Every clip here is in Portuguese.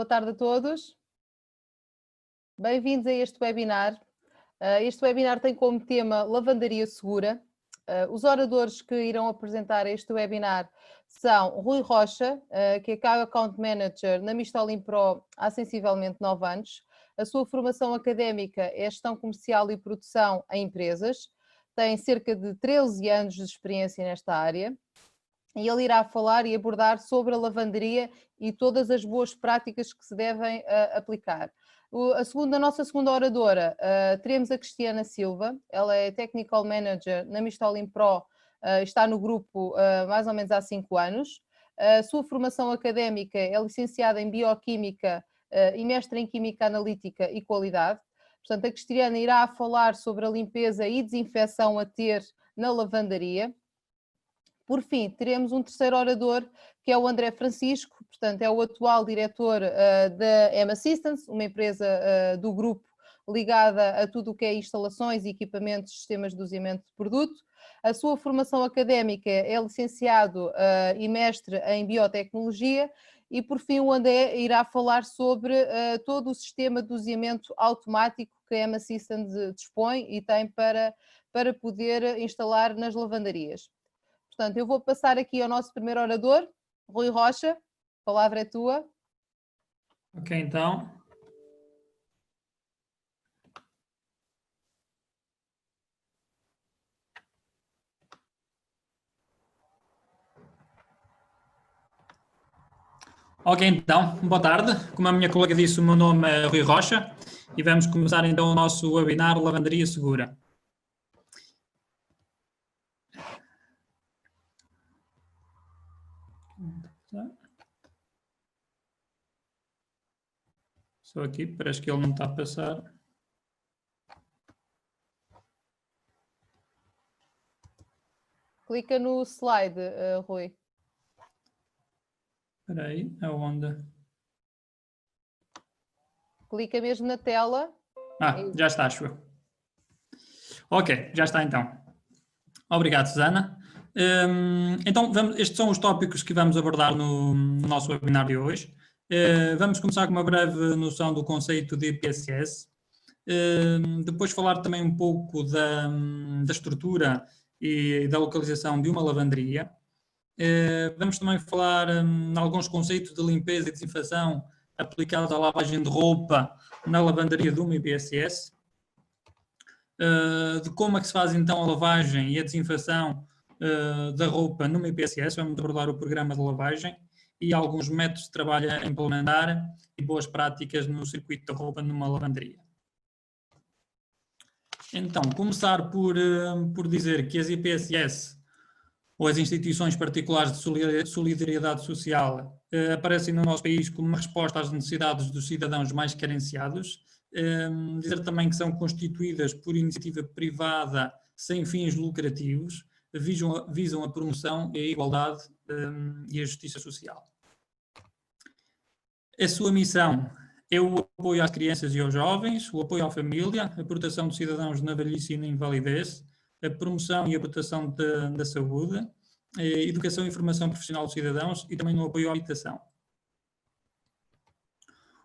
Boa tarde a todos. Bem-vindos a este webinar. Este webinar tem como tema Lavandaria Segura. Os oradores que irão apresentar este webinar são Rui Rocha, que é Key Account Manager na Mistolin Pro há sensivelmente 9 anos. A sua formação académica é Gestão Comercial e Produção em Empresas. Tem cerca de 13 anos de experiência nesta área. E ele irá falar e abordar sobre a lavanderia e todas as boas práticas que se devem aplicar. A nossa segunda oradora, teremos a Cristiana Silva. Ela é Technical Manager na Mistolin Pro, está no grupo mais ou menos há 5 anos. A sua formação académica é licenciada em Bioquímica e mestre em Química Analítica e Qualidade. Portanto, a Cristiana irá falar sobre a limpeza e desinfecção a ter na lavandaria. Por fim, teremos um terceiro orador, que é o André Francisco, portanto é o atual diretor da M-Assistance, uma empresa do grupo ligada a tudo o que é instalações, equipamentos, sistemas de doseamento de produto. A sua formação académica é licenciado e mestre em Biotecnologia. E por fim o André irá falar sobre todo o sistema de doseamento automático que a M-Assistance dispõe e tem para poder instalar nas lavandarias. Portanto, eu vou passar aqui ao nosso primeiro orador, Rui Rocha, a palavra é tua. Ok, então. Ok, então, boa tarde. Como a minha colega disse, o meu nome é Rui Rocha e vamos começar então o nosso webinar Lavandaria Segura. Só aqui, parece que ele não está a passar. Clica no slide, Rui. Espera aí, aonde? Clica mesmo na tela. Já está, acho eu. Ok, já está então. Obrigado, Susana. Então, estes são os tópicos que vamos abordar no nosso webinar de hoje. Vamos começar com uma breve noção do conceito de PSS. Depois falar também um pouco da estrutura e da localização de uma lavanderia. Vamos também falar de alguns conceitos de limpeza e desinfecção aplicados à lavagem de roupa na lavandaria de uma IPSS. De como é que se faz então a lavagem e a desinfecção da roupa numa IPSS. Vamos abordar o programa de lavagem e alguns métodos de trabalho a implementar e boas práticas no circuito da roupa numa lavanderia. Então, começar por dizer que as IPSS, ou as instituições particulares de solidariedade social, aparecem no nosso país como uma resposta às necessidades dos cidadãos mais carenciados. Dizer também que são constituídas por iniciativa privada sem fins lucrativos, visam a promoção e a igualdade e a justiça social. A sua missão é o apoio às crianças e aos jovens, o apoio à família, a proteção dos cidadãos na velhice e na invalidez, a promoção e a proteção da saúde, a educação e formação profissional dos cidadãos e também no apoio à habitação.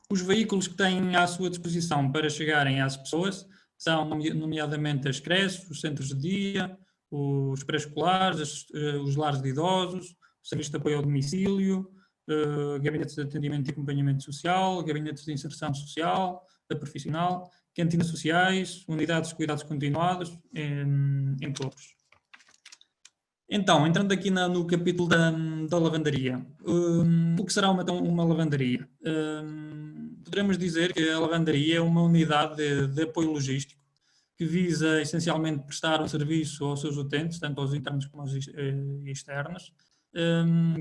Os veículos que têm à sua disposição para chegarem às pessoas são, nomeadamente, as creches, os centros de dia, os pré-escolares, os lares de idosos, o serviço de apoio ao domicílio, gabinetes de atendimento e acompanhamento social, gabinetes de inserção social, profissional, cantinas sociais, unidades de cuidados continuados, entre outros. Então, entrando aqui no capítulo da lavandaria, o que será uma lavandaria? Poderemos dizer que a lavandaria é uma unidade de apoio logístico que visa essencialmente prestar um serviço aos seus utentes, tanto aos internos como aos externos,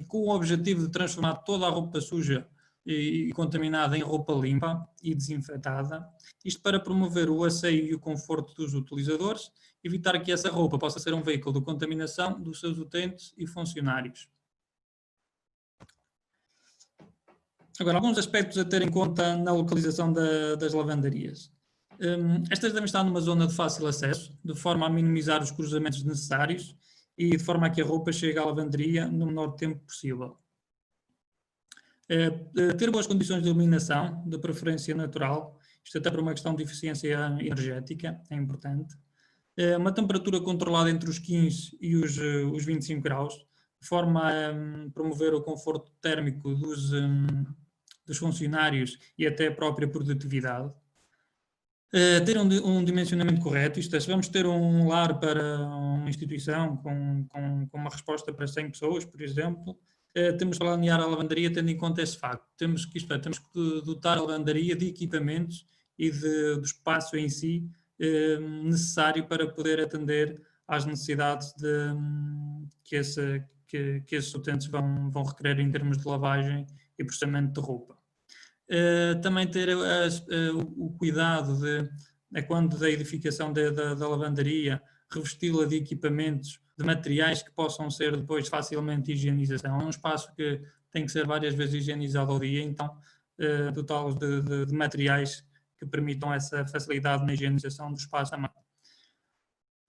com o objetivo de transformar toda a roupa suja e contaminada em roupa limpa e desinfetada, isto para promover o asseio e o conforto dos utilizadores, evitar que essa roupa possa ser um veículo de contaminação dos seus utentes e funcionários. Agora, alguns aspectos a ter em conta na localização das lavandarias. Estas devem estar numa zona de fácil acesso, de forma a minimizar os cruzamentos necessários e de forma a que a roupa chegue à lavanderia no menor tempo possível. Ter boas condições de iluminação, de preferência natural, isto até para uma questão de eficiência energética, é importante. Uma temperatura controlada entre os 15 e os 25 graus, de forma a promover o conforto térmico dos funcionários e até a própria produtividade. Ter um dimensionamento correto, isto é, se vamos ter um lar para uma instituição com uma resposta para 100 pessoas, por exemplo, temos que planear a lavandaria tendo em conta esse facto. Temos que dotar a lavandaria de equipamentos e do espaço em si necessário para poder atender às necessidades que esses utentes vão requerer em termos de lavagem e processamento de roupa. Também ter o cuidado quando da edificação da lavandaria, revesti-la de equipamentos, de materiais que possam ser depois facilmente higienização. É um espaço que tem que ser várias vezes higienizado ao dia, então dotá-los de materiais que permitam essa facilidade na higienização do espaço a mais.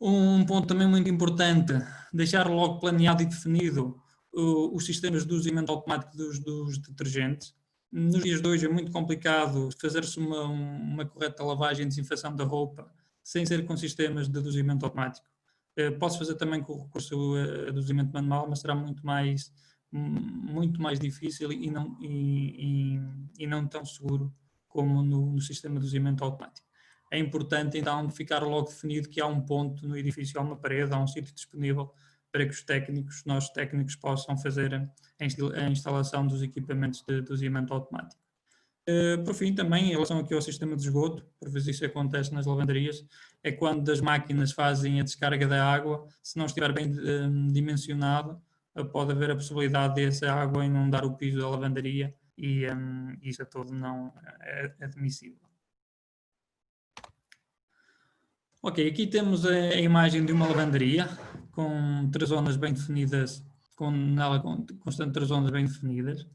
Um ponto também muito importante, deixar logo planeado e definido os sistemas de dosamento automático dos detergentes. Nos dias de hoje é muito complicado fazer-se uma correta lavagem e desinfecção da roupa sem ser com sistemas de dosamento automático. Posso fazer também com o recurso a dosamento manual, mas será muito mais difícil e não tão seguro como no sistema de dosamento automático. É importante então ficar logo definido que há um ponto no edifício, há uma parede, há um sítio disponível para que nós técnicos possam fazer a instalação dos equipamentos de dosamento automático. Por fim, também, em relação aqui ao sistema de esgoto, por vezes isso acontece nas lavanderias, é quando as máquinas fazem a descarga da água, se não estiver bem dimensionado, pode haver a possibilidade dessa água inundar o piso da lavanderia e isso a todo não é admissível. Ok, aqui temos a imagem de uma lavanderia com 3 zonas bem definidas, constante 3 zonas bem definidas.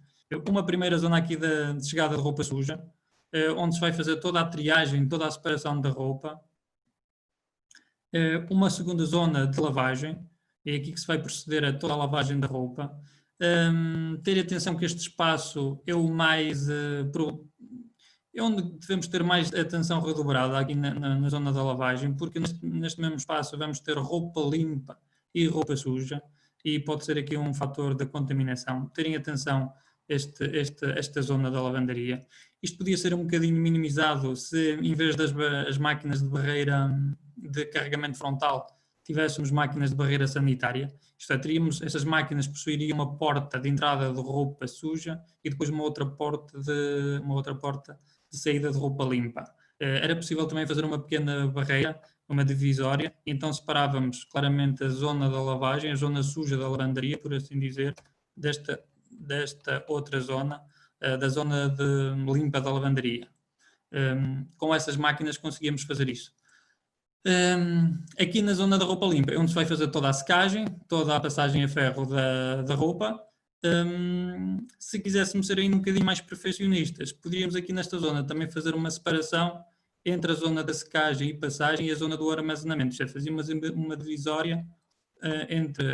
Uma primeira zona aqui de chegada de roupa suja, onde se vai fazer toda a triagem, toda a separação da roupa. Uma segunda zona de lavagem, é aqui que se vai proceder a toda a lavagem da roupa. Ter atenção que este espaço é o mais... é onde devemos ter mais atenção redobrada aqui na zona da lavagem, porque neste mesmo espaço vamos ter roupa limpa e roupa suja, e pode ser aqui um fator da contaminação. Terem atenção esta zona da lavandaria. Isto podia ser um bocadinho minimizado se, em vez das máquinas de barreira de carregamento frontal, tivéssemos máquinas de barreira sanitária. Isto é, essas máquinas possuiriam uma porta de entrada de roupa suja e depois uma outra porta de saída de roupa limpa. Era possível também fazer uma pequena barreira, uma divisória, então separávamos claramente a zona da lavagem, a zona suja da lavandaria, por assim dizer, desta outra zona, da zona limpa da lavandaria. Com essas máquinas conseguíamos fazer isso. Aqui na zona da roupa limpa, é onde se vai fazer toda a secagem, toda a passagem a ferro da roupa. Se quiséssemos ser ainda um bocadinho mais perfeccionistas, poderíamos aqui nesta zona também fazer uma separação entre a zona da secagem e passagem e a zona do armazenamento. Já fazíamos uma divisória entre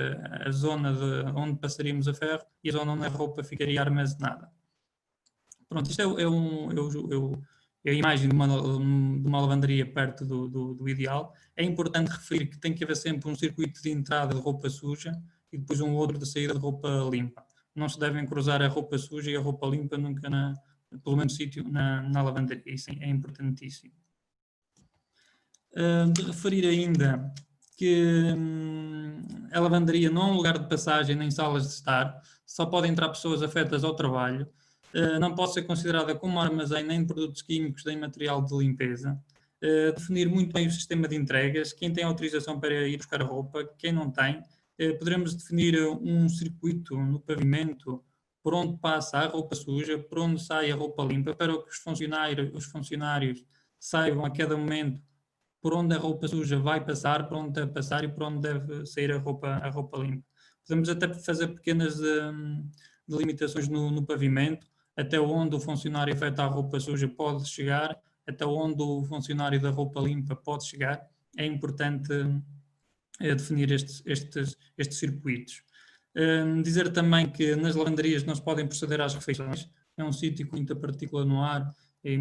a zona onde passaríamos a ferro e a zona onde a roupa ficaria armazenada. Pronto, isto é a imagem de uma lavanderia perto do ideal. É importante referir que tem que haver sempre um circuito de entrada de roupa suja e depois um outro de saída de roupa limpa. Não se devem cruzar a roupa suja e a roupa limpa nunca pelo mesmo sítio na lavanderia. Isso é importantíssimo. De referir ainda que a lavanderia não é um lugar de passagem nem salas de estar, só podem entrar pessoas afetas ao trabalho, não pode ser considerada como armazém nem de produtos químicos nem material de limpeza. Definir muito bem o sistema de entregas, quem tem autorização para ir buscar a roupa, quem não tem. Poderemos definir um circuito no pavimento por onde passa a roupa suja, por onde sai a roupa limpa, para que os funcionários saibam a cada momento por onde a roupa suja vai passar, por onde deve passar e por onde deve sair a roupa limpa. Podemos até fazer pequenas delimitações no pavimento, até onde o funcionário afeta a roupa suja pode chegar, até onde o funcionário da roupa limpa pode chegar. É importante definir estes circuitos. Dizer também que nas lavanderias não se podem proceder às refeições, é um sítio com muita partícula no ar e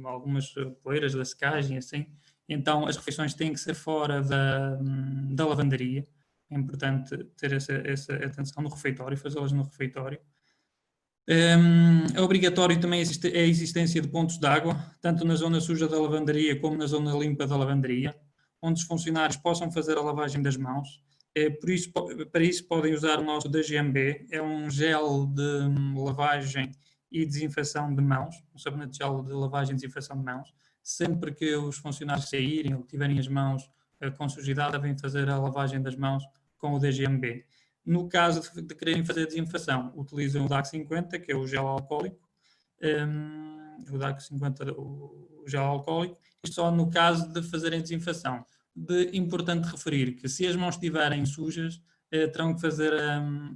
algumas poeiras da secagem, assim, então as refeições têm que ser fora da lavanderia. É importante ter essa atenção no refeitório, fazê-las no refeitório. É obrigatório também a existência de pontos de água, tanto na zona suja da lavanderia como na zona limpa da lavanderia, onde os funcionários possam fazer a lavagem das mãos. Para isso podem usar o nosso DGMB, é um gel de lavagem e desinfecção de mãos, um sabonete de gel de lavagem e desinfecção de mãos. Sempre que os funcionários saírem ou tiverem as mãos com sujidade, devem fazer a lavagem das mãos com o DGMB. No caso de quererem fazer a desinfecção, utilizam o DAC 50, que é o gel alcoólico, o DAC 50, o gel alcoólico, isto só no caso de fazerem a desinfecção. Importante referir que se as mãos estiverem sujas, terão que fazer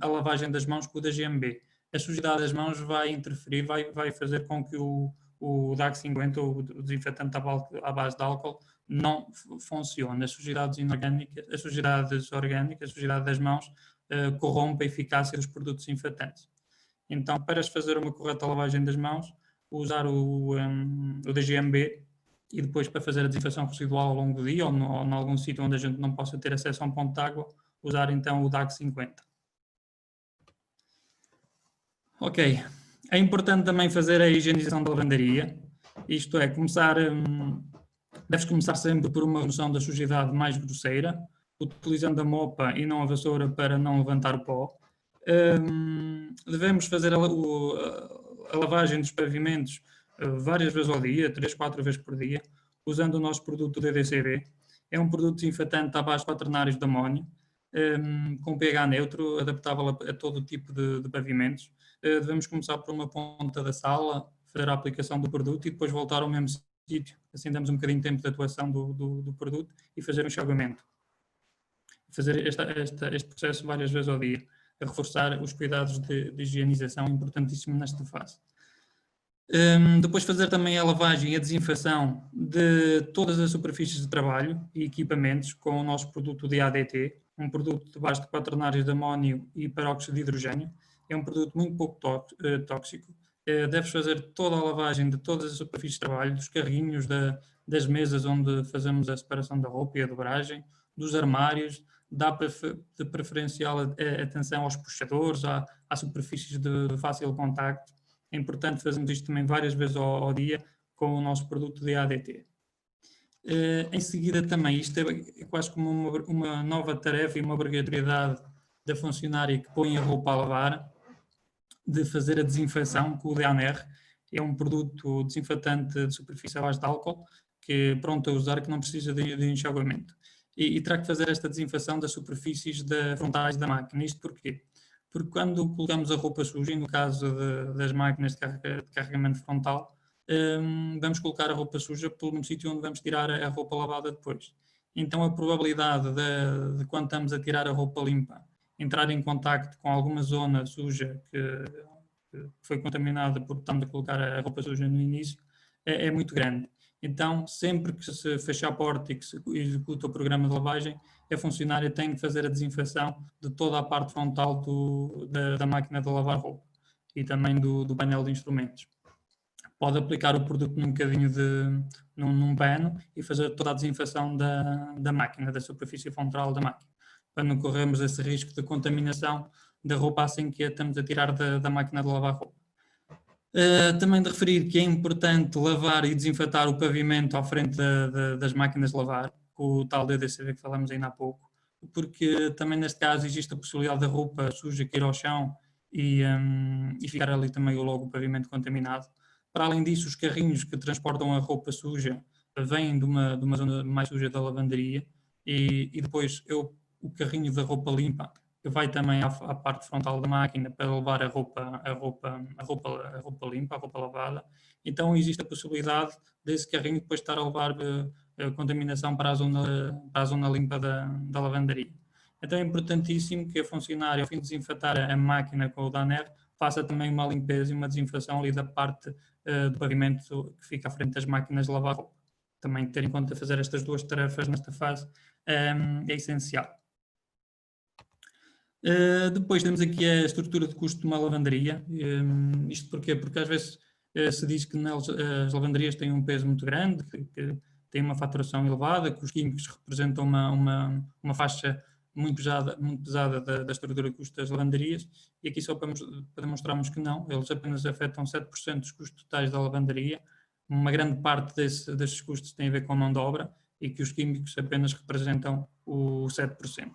a lavagem das mãos com o DGMB. A sujidade das mãos vai interferir, vai fazer com que o DAC 50, o desinfetante à base de álcool, não funcione. As sujidades inorgânicas, a sujidade das mãos, corrompe a eficácia dos produtos desinfetantes. Então, para se fazer uma correta lavagem das mãos, usar o DGMB e depois para fazer a desinfecção residual ao longo do dia ou em algum sítio onde a gente não possa ter acesso a um ponto de água, usar então o DAC 50. Ok. É importante também fazer a higienização da lavanderia. Isto é, deves começar sempre por uma remoção da sujidade mais grosseira, utilizando a mopa e não a vassoura para não levantar o pó. Devemos fazer a lavagem dos pavimentos várias vezes ao dia, 3, 4 vezes por dia, usando o nosso produto DDCB. É um produto desinfetante à base de quaternários de amónio, com pH neutro, adaptável a todo tipo de pavimentos. Devemos começar por uma ponta da sala, fazer a aplicação do produto e depois voltar ao mesmo sítio. Assim damos um bocadinho de tempo de atuação do produto e fazer um enxaguamento. Fazer este processo várias vezes ao dia, a reforçar os cuidados de higienização, importantíssimo nesta fase. Depois fazer também a lavagem e a desinfecção de todas as superfícies de trabalho e equipamentos com o nosso produto de ADT, um produto de base de quaternários de amónio e peróxido de hidrogênio. É um produto muito pouco tóxico. Deves fazer toda a lavagem de todas as superfícies de trabalho, dos carrinhos, das mesas onde fazemos a separação da roupa e a dobragem, dos armários. Dá de preferencial atenção aos puxadores, às superfícies de fácil contacto. É importante fazermos isto também várias vezes ao dia com o nosso produto de ADT. Em seguida também, isto é quase como uma nova tarefa e uma obrigatoriedade da funcionária que põe a roupa a lavar, de fazer a desinfecção com o DANR. É um produto desinfetante de superfície à base de álcool, que é pronto a usar, que não precisa de enxaguamento. E terá que fazer esta desinfecção das superfícies frontais da máquina. Isto porquê? Porque quando colocamos a roupa suja, e no caso das máquinas de carregamento frontal, vamos colocar a roupa suja pelo sítio onde vamos tirar a roupa lavada depois. Então a probabilidade de quando estamos a tirar a roupa limpa, entrar em contacto com alguma zona suja que foi contaminada por estamos a colocar a roupa suja no início, é muito grande. Então, sempre que se fecha a porta e que se executa o programa de lavagem, a funcionária tem que fazer a desinfecção de toda a parte frontal da máquina de lavar roupa e também do painel de instrumentos. Pode aplicar o produto num pano e fazer toda a desinfecção da máquina, da superfície frontal da máquina, para não corrermos esse risco de contaminação da roupa assim que a estamos a tirar da máquina de lavar roupa. Também de referir que é importante lavar e desinfetar o pavimento à frente das máquinas de lavar, com o tal DDCB que falamos ainda há pouco, porque também neste caso existe a possibilidade da roupa suja cair ao chão e ficar ali também logo o pavimento contaminado. Para além disso, os carrinhos que transportam a roupa suja vêm de uma zona mais suja da lavanderia e depois o carrinho da roupa limpa que vai também à parte frontal da máquina para levar a roupa limpa, a roupa lavada. Então existe a possibilidade desse carrinho depois estar a levar a contaminação para a zona limpa da lavanderia. Então é importantíssimo que a funcionária, ao fim de desinfetar a máquina com o DANR, faça também uma limpeza e uma desinfecção ali da parte do pavimento que fica à frente das máquinas de lavar roupa. Também ter em conta fazer estas duas tarefas nesta fase é essencial. Depois temos aqui a estrutura de custo de uma lavanderia. Isto porquê? Porque às vezes se diz que as lavanderias têm um peso muito grande, que têm uma faturação elevada, que os químicos representam uma faixa muito pesada da estrutura de custo das lavanderias, e aqui só para demonstrarmos que não, eles apenas afetam 7% dos custos totais da lavanderia. Uma grande parte desses custos tem a ver com a mão de obra, e que os químicos apenas representam o 7%.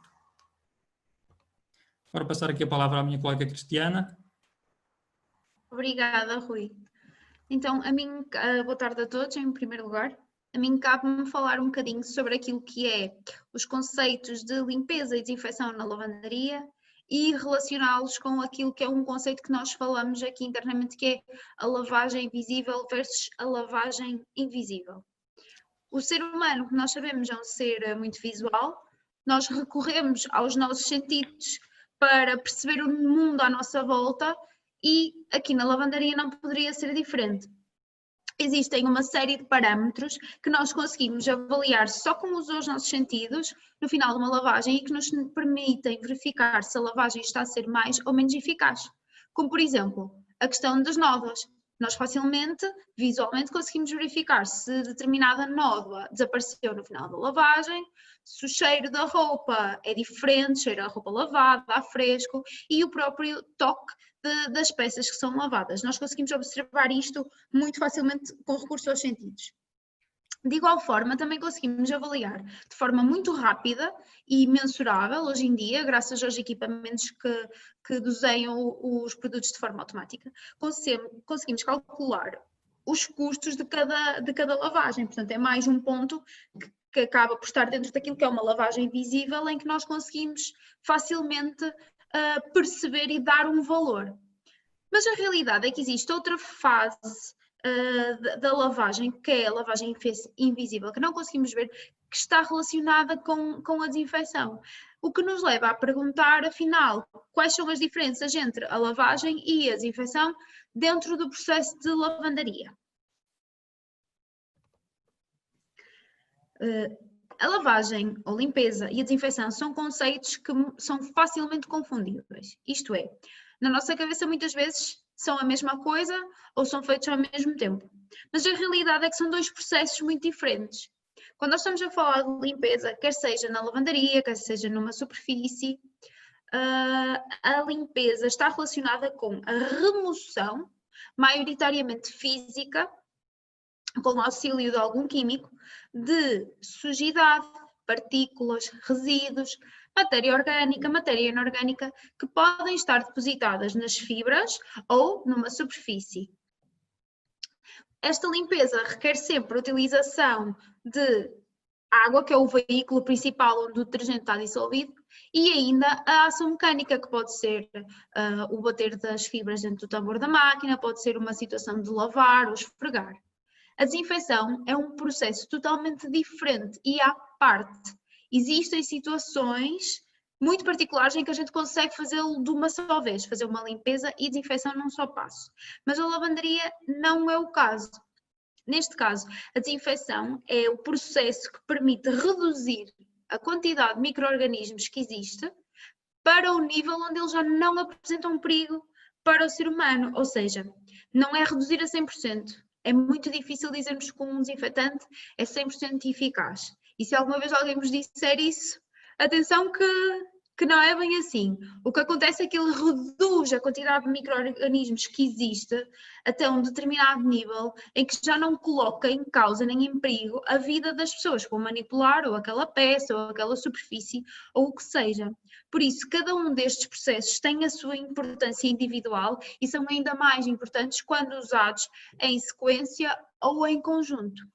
Agora passar aqui a palavra à minha colega Cristiana. Obrigada, Rui. Então, boa tarde a todos, em primeiro lugar. A mim cabe-me falar um bocadinho sobre aquilo que é os conceitos de limpeza e desinfecção na lavanderia e relacioná-los com aquilo que é um conceito que nós falamos aqui internamente, que é a lavagem visível versus a lavagem invisível. O ser humano, que nós sabemos, é um ser muito visual. Nós recorremos aos nossos sentidos para perceber o mundo à nossa volta, e aqui na lavandaria não poderia ser diferente. Existem uma série de parâmetros que nós conseguimos avaliar só com os nossos sentidos no final de uma lavagem e que nos permitem verificar se a lavagem está a ser mais ou menos eficaz. Como, por exemplo, a questão das nódoas. Nós facilmente, visualmente, conseguimos verificar se determinada nódoa desapareceu no final da lavagem, se o cheiro da roupa é diferente, cheiro a roupa lavada, a fresco, e o próprio toque das peças que são lavadas. Nós conseguimos observar isto muito facilmente com recurso aos sentidos. De igual forma, também conseguimos avaliar de forma muito rápida e mensurável, hoje em dia, graças aos equipamentos que doseiam os produtos de forma automática, conseguimos calcular os custos de cada lavagem. Portanto, é mais um ponto que acaba por estar dentro daquilo que é uma lavagem visível, em que nós conseguimos facilmente perceber e dar um valor. Mas a realidade é que existe outra fase da lavagem, que é a lavagem invisível, que não conseguimos ver, que está relacionada com a desinfecção. O que nos leva a perguntar, afinal, quais são as diferenças entre a lavagem e a desinfecção dentro do processo de lavandaria. A lavagem ou limpeza e a desinfecção são conceitos que são facilmente confundíveis. Isto é, na nossa cabeça muitas vezes são a mesma coisa ou são feitos ao mesmo tempo. Mas a realidade é que são dois processos muito diferentes. Quando nós estamos a falar de limpeza, quer seja na lavandaria, quer seja numa superfície, a limpeza está relacionada com a remoção, maioritariamente física, com o auxílio de algum químico, de sujidade, partículas, resíduos, matéria orgânica, matéria inorgânica, que podem estar depositadas nas fibras ou numa superfície. Esta limpeza requer sempre a utilização de água, que é o veículo principal onde o detergente está dissolvido, e ainda a ação mecânica, que pode ser o bater das fibras dentro do tambor da máquina, pode ser uma situação de lavar ou esfregar. A desinfecção é um processo totalmente diferente e à parte. Existem situações muito particulares em que a gente consegue fazê-lo de uma só vez, fazer uma limpeza e desinfecção num só passo. Mas a lavanderia não é o caso. Neste caso, a desinfecção é o processo que permite reduzir a quantidade de micro-organismos que existe para o nível onde eles já não apresentam perigo para o ser humano. Ou seja, não é reduzir a 100%. É muito difícil dizermos que um desinfetante é 100% eficaz. E se alguma vez alguém vos disser isso, atenção que não é bem assim. O que acontece é que ele reduz a quantidade de micro-organismos que existe até um determinado nível em que já não coloca em causa nem em perigo a vida das pessoas que vão manipular ou aquela peça ou aquela superfície ou o que seja. Por isso, cada um destes processos tem a sua importância individual e são ainda mais importantes quando usados em sequência ou em conjunto.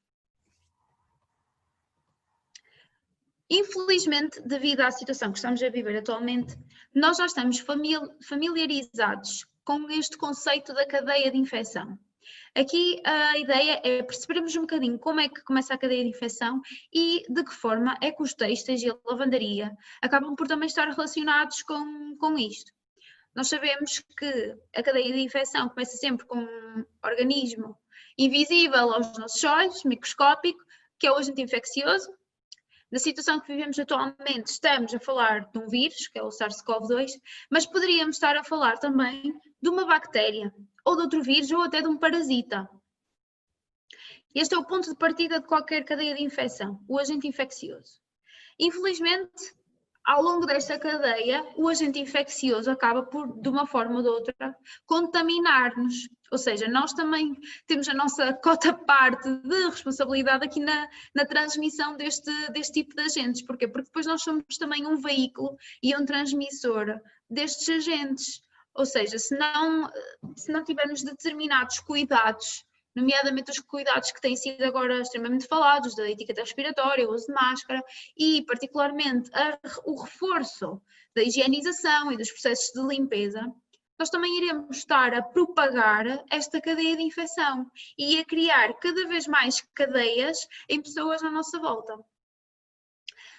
Infelizmente, devido à situação que estamos a viver atualmente, nós já estamos familiarizados com este conceito da cadeia de infecção. Aqui a ideia é percebermos um bocadinho como é que começa a cadeia de infecção e de que forma é que os têxteis e a lavandaria acabam por também estar relacionados com isto. Nós sabemos que a cadeia de infecção começa sempre com um organismo invisível aos nossos olhos, microscópico, que é o agente infeccioso. Na situação que vivemos atualmente, estamos a falar de um vírus, que é o SARS-CoV-2, mas poderíamos estar a falar também de uma bactéria, ou de outro vírus, ou até de um parasita. Este é o ponto de partida de qualquer cadeia de infecção, o agente infeccioso. Infelizmente, ao longo desta cadeia, o agente infeccioso acaba por, de uma forma ou de outra, contaminar-nos. Ou seja, nós também temos a nossa cota-parte de responsabilidade aqui na transmissão deste tipo de agentes. Porquê? Porque depois nós somos também um veículo e um transmissor destes agentes. Ou seja, se não tivermos determinados cuidados, nomeadamente os cuidados que têm sido agora extremamente falados, da etiqueta respiratória, o uso de máscara e, particularmente, o reforço da higienização e dos processos de limpeza, nós também iremos estar a propagar esta cadeia de infecção e a criar cada vez mais cadeias em pessoas à nossa volta.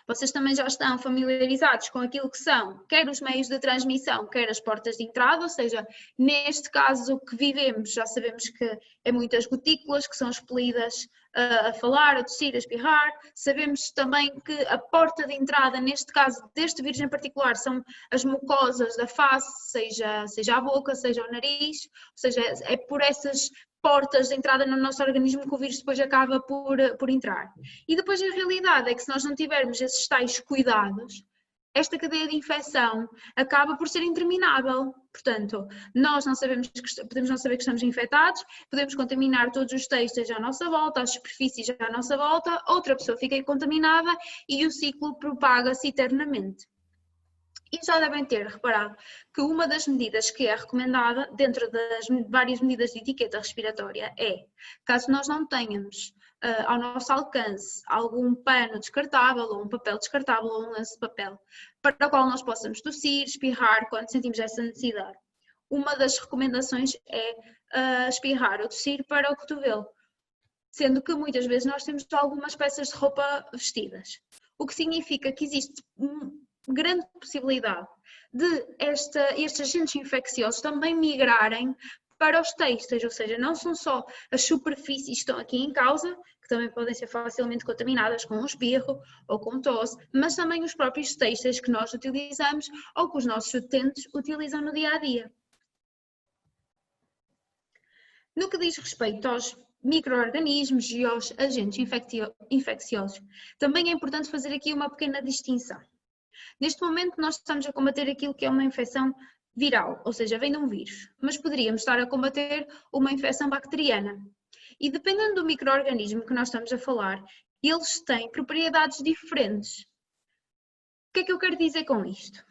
Vocês também já estão familiarizados com aquilo que são, quer os meios de transmissão, quer as portas de entrada, ou seja, neste caso o que vivemos, já sabemos que é muitas gotículas que são expelidas a falar, a tossir, a espirrar. Sabemos também que a porta de entrada, neste caso deste vírus em particular, são as mucosas da face, seja a boca, seja o nariz, ou seja, é por essas portas de entrada no nosso organismo que o vírus depois acaba por entrar. E depois a realidade é que se nós não tivermos esses tais cuidados, esta cadeia de infecção acaba por ser interminável. Portanto, nós podemos não saber que estamos infectados, podemos contaminar todos os têxteis à nossa volta, as superfícies à nossa volta, outra pessoa fica contaminada e o ciclo propaga-se eternamente. E já devem ter reparado que uma das medidas que é recomendada, dentro das várias medidas de etiqueta respiratória, é, caso nós não tenhamos ao nosso alcance algum pano descartável, ou um papel descartável, ou um lenço de papel, para o qual nós possamos tossir, espirrar, quando sentimos essa necessidade. Uma das recomendações é espirrar ou tossir para o cotovelo, sendo que muitas vezes nós temos algumas peças de roupa vestidas, o que significa que existe grande possibilidade de estes agentes infecciosos também migrarem para os têxteis, ou seja, não são só as superfícies que estão aqui em causa, que também podem ser facilmente contaminadas com um espirro ou com tosse, mas também os próprios têxteis que nós utilizamos ou que os nossos utentes utilizam no dia a dia. No que diz respeito aos micro-organismos e aos agentes infecciosos, também é importante fazer aqui uma pequena distinção. Neste momento nós estamos a combater aquilo que é uma infecção viral, ou seja, vem de um vírus, mas poderíamos estar a combater uma infecção bacteriana. E dependendo do micro-organismo que nós estamos a falar, eles têm propriedades diferentes. O que é que eu quero dizer com isto?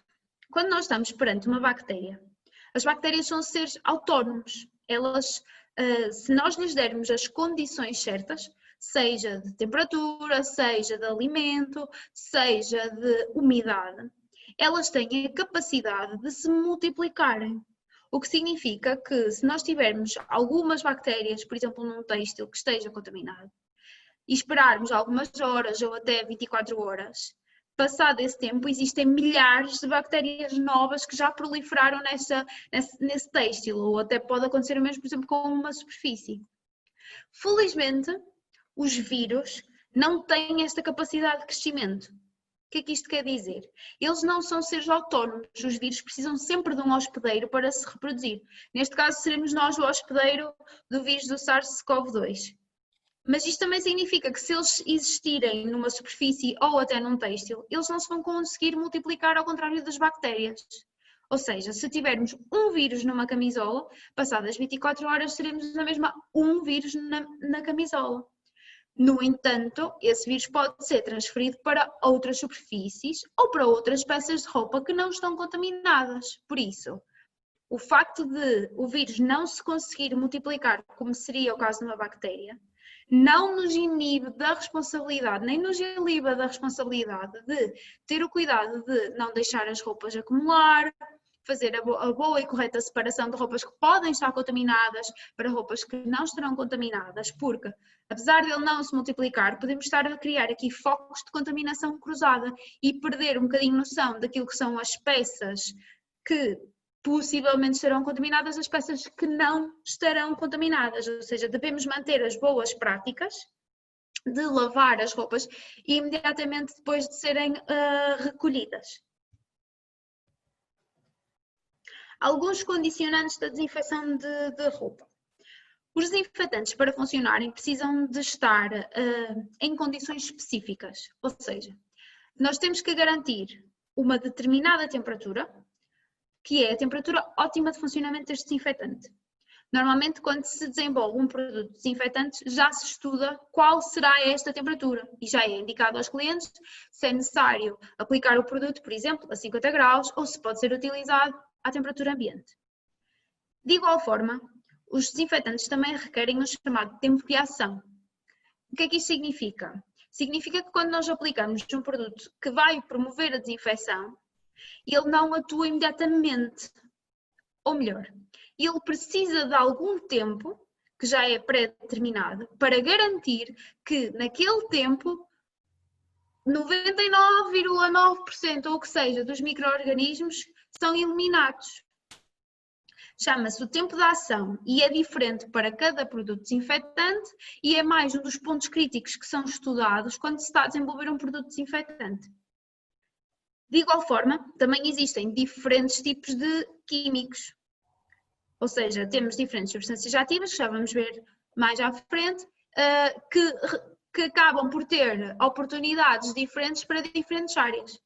Quando nós estamos perante uma bactéria, as bactérias são seres autónomos. Elas, se nós lhes dermos as condições certas, seja de temperatura, seja de alimento, seja de umidade, elas têm a capacidade de se multiplicarem. O que significa que se nós tivermos algumas bactérias, por exemplo, num têxtil que esteja contaminado, e esperarmos algumas horas ou até 24 horas, passado esse tempo existem milhares de bactérias novas que já proliferaram nesse têxtil, ou até pode acontecer o mesmo, por exemplo, com uma superfície. Felizmente, os vírus não têm esta capacidade de crescimento. O que é que isto quer dizer? Eles não são seres autónomos, os vírus precisam sempre de um hospedeiro para se reproduzir. Neste caso seremos nós o hospedeiro do vírus do SARS-CoV-2. Mas isto também significa que se eles existirem numa superfície ou até num têxtil, eles não se vão conseguir multiplicar ao contrário das bactérias. Ou seja, se tivermos um vírus numa camisola, passadas 24 horas teremos na mesma um vírus na camisola. No entanto, esse vírus pode ser transferido para outras superfícies ou para outras peças de roupa que não estão contaminadas. Por isso, o facto de o vírus não se conseguir multiplicar, como seria o caso de uma bactéria, não nos inibe da responsabilidade, nem nos iliba da responsabilidade de ter o cuidado de não deixar as roupas acumular, fazer a boa e correta separação de roupas que podem estar contaminadas para roupas que não estarão contaminadas, porque, apesar de ele não se multiplicar, podemos estar a criar aqui focos de contaminação cruzada e perder um bocadinho noção daquilo que são as peças que possivelmente estarão contaminadas, as peças que não estarão contaminadas, ou seja, devemos manter as boas práticas, de lavar as roupas imediatamente depois de serem recolhidas. Alguns condicionantes da desinfecção de roupa. Os desinfetantes, para funcionarem, precisam de estar em condições específicas, ou seja, nós temos que garantir uma determinada temperatura, que é a temperatura ótima de funcionamento deste desinfetante. Normalmente, quando se desenvolve um produto desinfetante, já se estuda qual será esta temperatura e já é indicado aos clientes se é necessário aplicar o produto, por exemplo, a 50 graus ou se pode ser utilizado à temperatura ambiente. De igual forma, os desinfetantes também requerem o chamado tempo de ação. O que é que isto significa? Significa que quando nós aplicamos um produto que vai promover a desinfecção, ele não atua imediatamente, ou melhor, ele precisa de algum tempo, que já é pré-determinado, para garantir que naquele tempo 99,9% ou o que seja dos micro-organismos são eliminados. Chama-se o tempo de ação e é diferente para cada produto desinfetante e é mais um dos pontos críticos que são estudados quando se está a desenvolver um produto desinfetante. De igual forma, também existem diferentes tipos de químicos. Ou seja, temos diferentes substâncias ativas, que já vamos ver mais à frente, que acabam por ter oportunidades diferentes para diferentes áreas.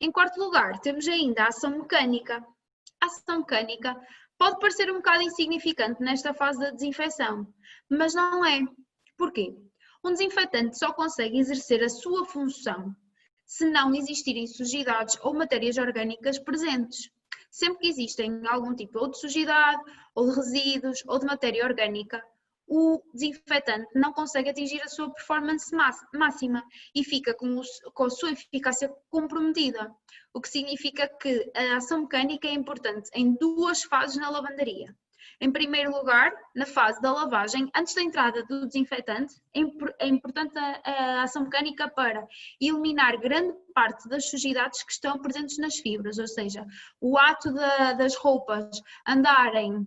Em quarto lugar, temos ainda a ação mecânica. A ação mecânica pode parecer um bocado insignificante nesta fase da desinfecção, mas não é. Porquê? Um desinfetante só consegue exercer a sua função se não existirem sujidades ou matérias orgânicas presentes. Sempre que existem algum tipo ou de sujidade, ou de resíduos, ou de matéria orgânica, o desinfetante não consegue atingir a sua performance máxima e fica com a sua eficácia comprometida. O que significa que a ação mecânica é importante em duas fases na lavandaria. Em primeiro lugar, na fase da lavagem, antes da entrada do desinfetante, é importante a ação mecânica para eliminar grande parte das sujidades que estão presentes nas fibras, ou seja, o ato das roupas andarem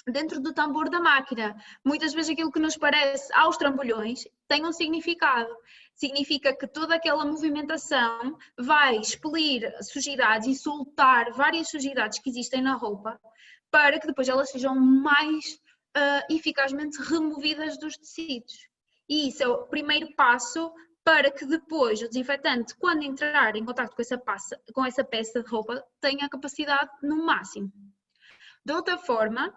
dentro do tambor da máquina. Muitas vezes aquilo que nos parece aos trambolhões tem um significado. Significa que toda aquela movimentação vai expelir sujidades e soltar várias sujidades que existem na roupa para que depois elas sejam mais eficazmente removidas dos tecidos. E isso é o primeiro passo para que depois o desinfetante, quando entrar em contato com essa peça de roupa, tenha a capacidade no máximo. De outra forma,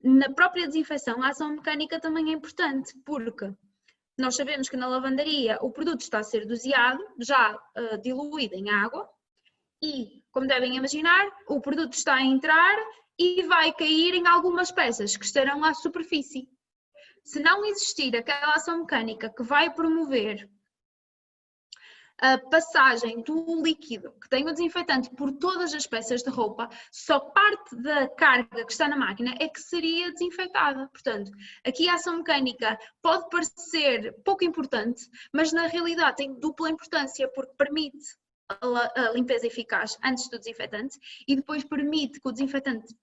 na própria desinfecção, a ação mecânica também é importante, porque nós sabemos que na lavandaria o produto está a ser doseado, já diluído em água, e, como devem imaginar, o produto está a entrar e vai cair em algumas peças que estarão à superfície. Se não existir aquela ação mecânica que vai promover a passagem do líquido que tem o desinfetante por todas as peças de roupa, só parte da carga que está na máquina é que seria desinfetada. Portanto, aqui a ação mecânica pode parecer pouco importante, mas na realidade tem dupla importância, porque permite a limpeza eficaz antes do desinfetante e depois permite que o desinfetante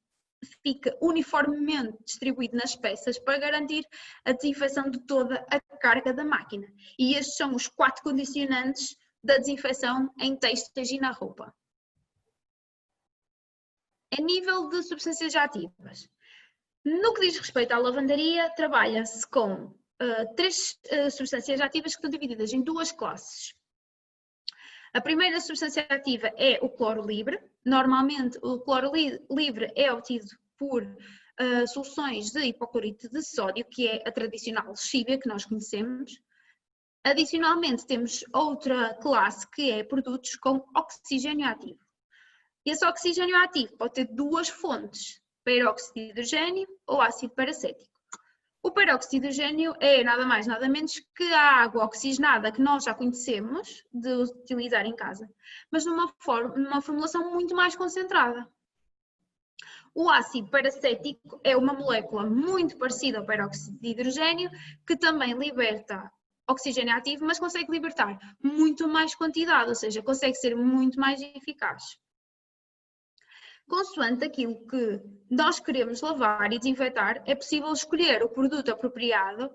fique uniformemente distribuído nas peças para garantir a desinfecção de toda a carga da máquina. E estes são os 4 condicionantes da desinfecção em têxteis e na roupa. A nível de substâncias ativas, no que diz respeito à lavandaria, trabalha-se com 3 substâncias ativas que estão divididas em 2 classes. A primeira substância ativa é o cloro livre. Normalmente o cloro livre é obtido por soluções de hipoclorito de sódio, que é a tradicional lexívia que nós conhecemos. Adicionalmente temos outra classe que é produtos com oxigênio ativo. Esse oxigênio ativo pode ter 2 fontes, peróxido de hidrogênio ou ácido peracético. O peróxido de hidrogênio é nada mais nada menos que a água oxigenada que nós já conhecemos de utilizar em casa, mas numa formulação muito mais concentrada. O ácido peracético é uma molécula muito parecida ao peróxido de hidrogênio que também liberta oxigênio ativo, mas consegue libertar muito mais quantidade, ou seja, consegue ser muito mais eficaz. Consoante aquilo que nós queremos lavar e desinfetar, é possível escolher o produto apropriado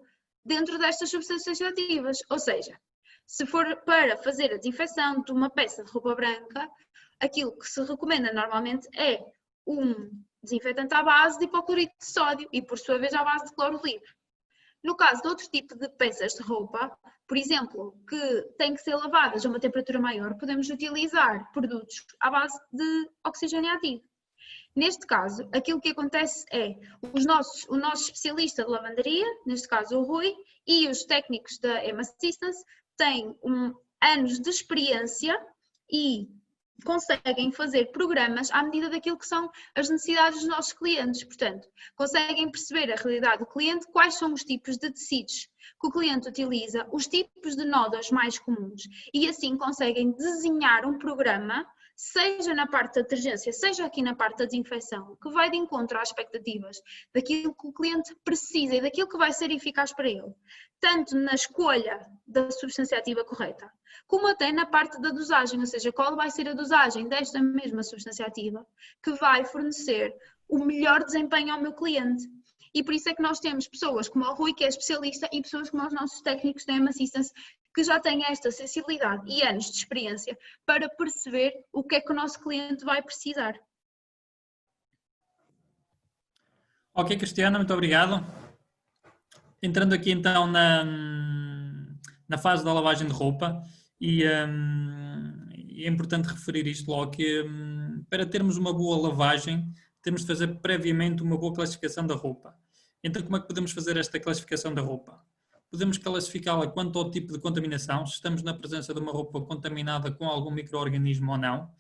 dentro destas substâncias ativas. Ou seja, se for para fazer a desinfecção de uma peça de roupa branca, aquilo que se recomenda normalmente é um desinfetante à base de hipoclorito de sódio e, por sua vez, à base de cloro livre. No caso de outro tipo de peças de roupa, por exemplo, que têm que ser lavadas a uma temperatura maior, podemos utilizar produtos à base de oxigênio ativo. Neste caso, aquilo que acontece é o nosso especialista de lavandaria, neste caso o Rui, e os técnicos da M-Assistance têm anos de experiência e conseguem fazer programas à medida daquilo que são as necessidades dos nossos clientes. Portanto, conseguem perceber a realidade do cliente, quais são os tipos de tecidos que o cliente utiliza, os tipos de nódulos mais comuns, e assim conseguem desenhar um programa, seja na parte da detergência, seja aqui na parte da desinfecção, que vai de encontro às expectativas daquilo que o cliente precisa e daquilo que vai ser eficaz para ele, tanto na escolha da substância ativa correta, como até na parte da dosagem, ou seja, qual vai ser a dosagem desta mesma substância ativa que vai fornecer o melhor desempenho ao meu cliente. E por isso é que nós temos pessoas como o Rui, que é especialista, e pessoas como os nossos técnicos da M-Assistance, que já têm esta sensibilidade e anos de experiência para perceber o que é que o nosso cliente vai precisar. Ok, Cristiana, muito obrigado. Entrando aqui então na fase da lavagem de roupa, e é importante referir isto logo, que para termos uma boa lavagem, temos de fazer previamente uma boa classificação da roupa. Então, como é que podemos fazer esta classificação da roupa? Podemos classificá-la quanto ao tipo de contaminação, se estamos na presença de uma roupa contaminada com algum micro-organismo ou não.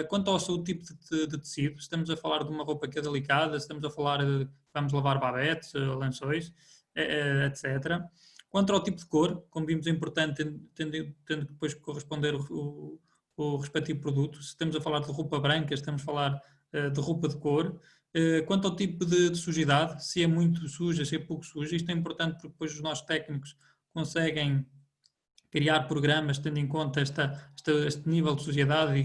Quanto ao seu tipo de tecido, se estamos a falar de uma roupa que é delicada, se estamos a falar de vamos lavar babetes, lençóis, etc. Quanto ao tipo de cor, como vimos, é importante tendo depois corresponder o respectivo produto. Se estamos a falar de roupa branca, se estamos a falar de roupa de cor. Quanto ao tipo de sujidade, se é muito suja, se é pouco suja, isto é importante porque depois os nossos técnicos conseguem criar programas tendo em conta este nível de sujidade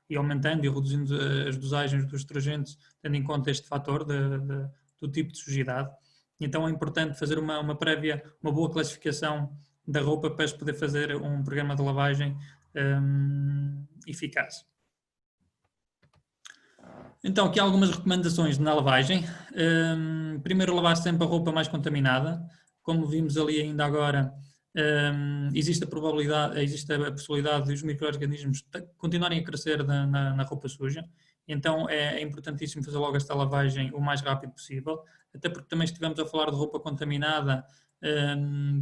e aumentando e reduzindo as dosagens dos detergentes, tendo em conta este fator do tipo de sujidade. Então é importante fazer uma boa classificação da roupa para se poder fazer um programa de lavagem eficaz. Então, aqui há algumas recomendações na lavagem. Primeiro, lavar sempre a roupa mais contaminada. Como vimos ali ainda agora, existe a possibilidade de os micro-organismos continuarem a crescer na roupa suja. Então, é importantíssimo fazer logo esta lavagem o mais rápido possível. Até porque também estivemos a falar de roupa contaminada,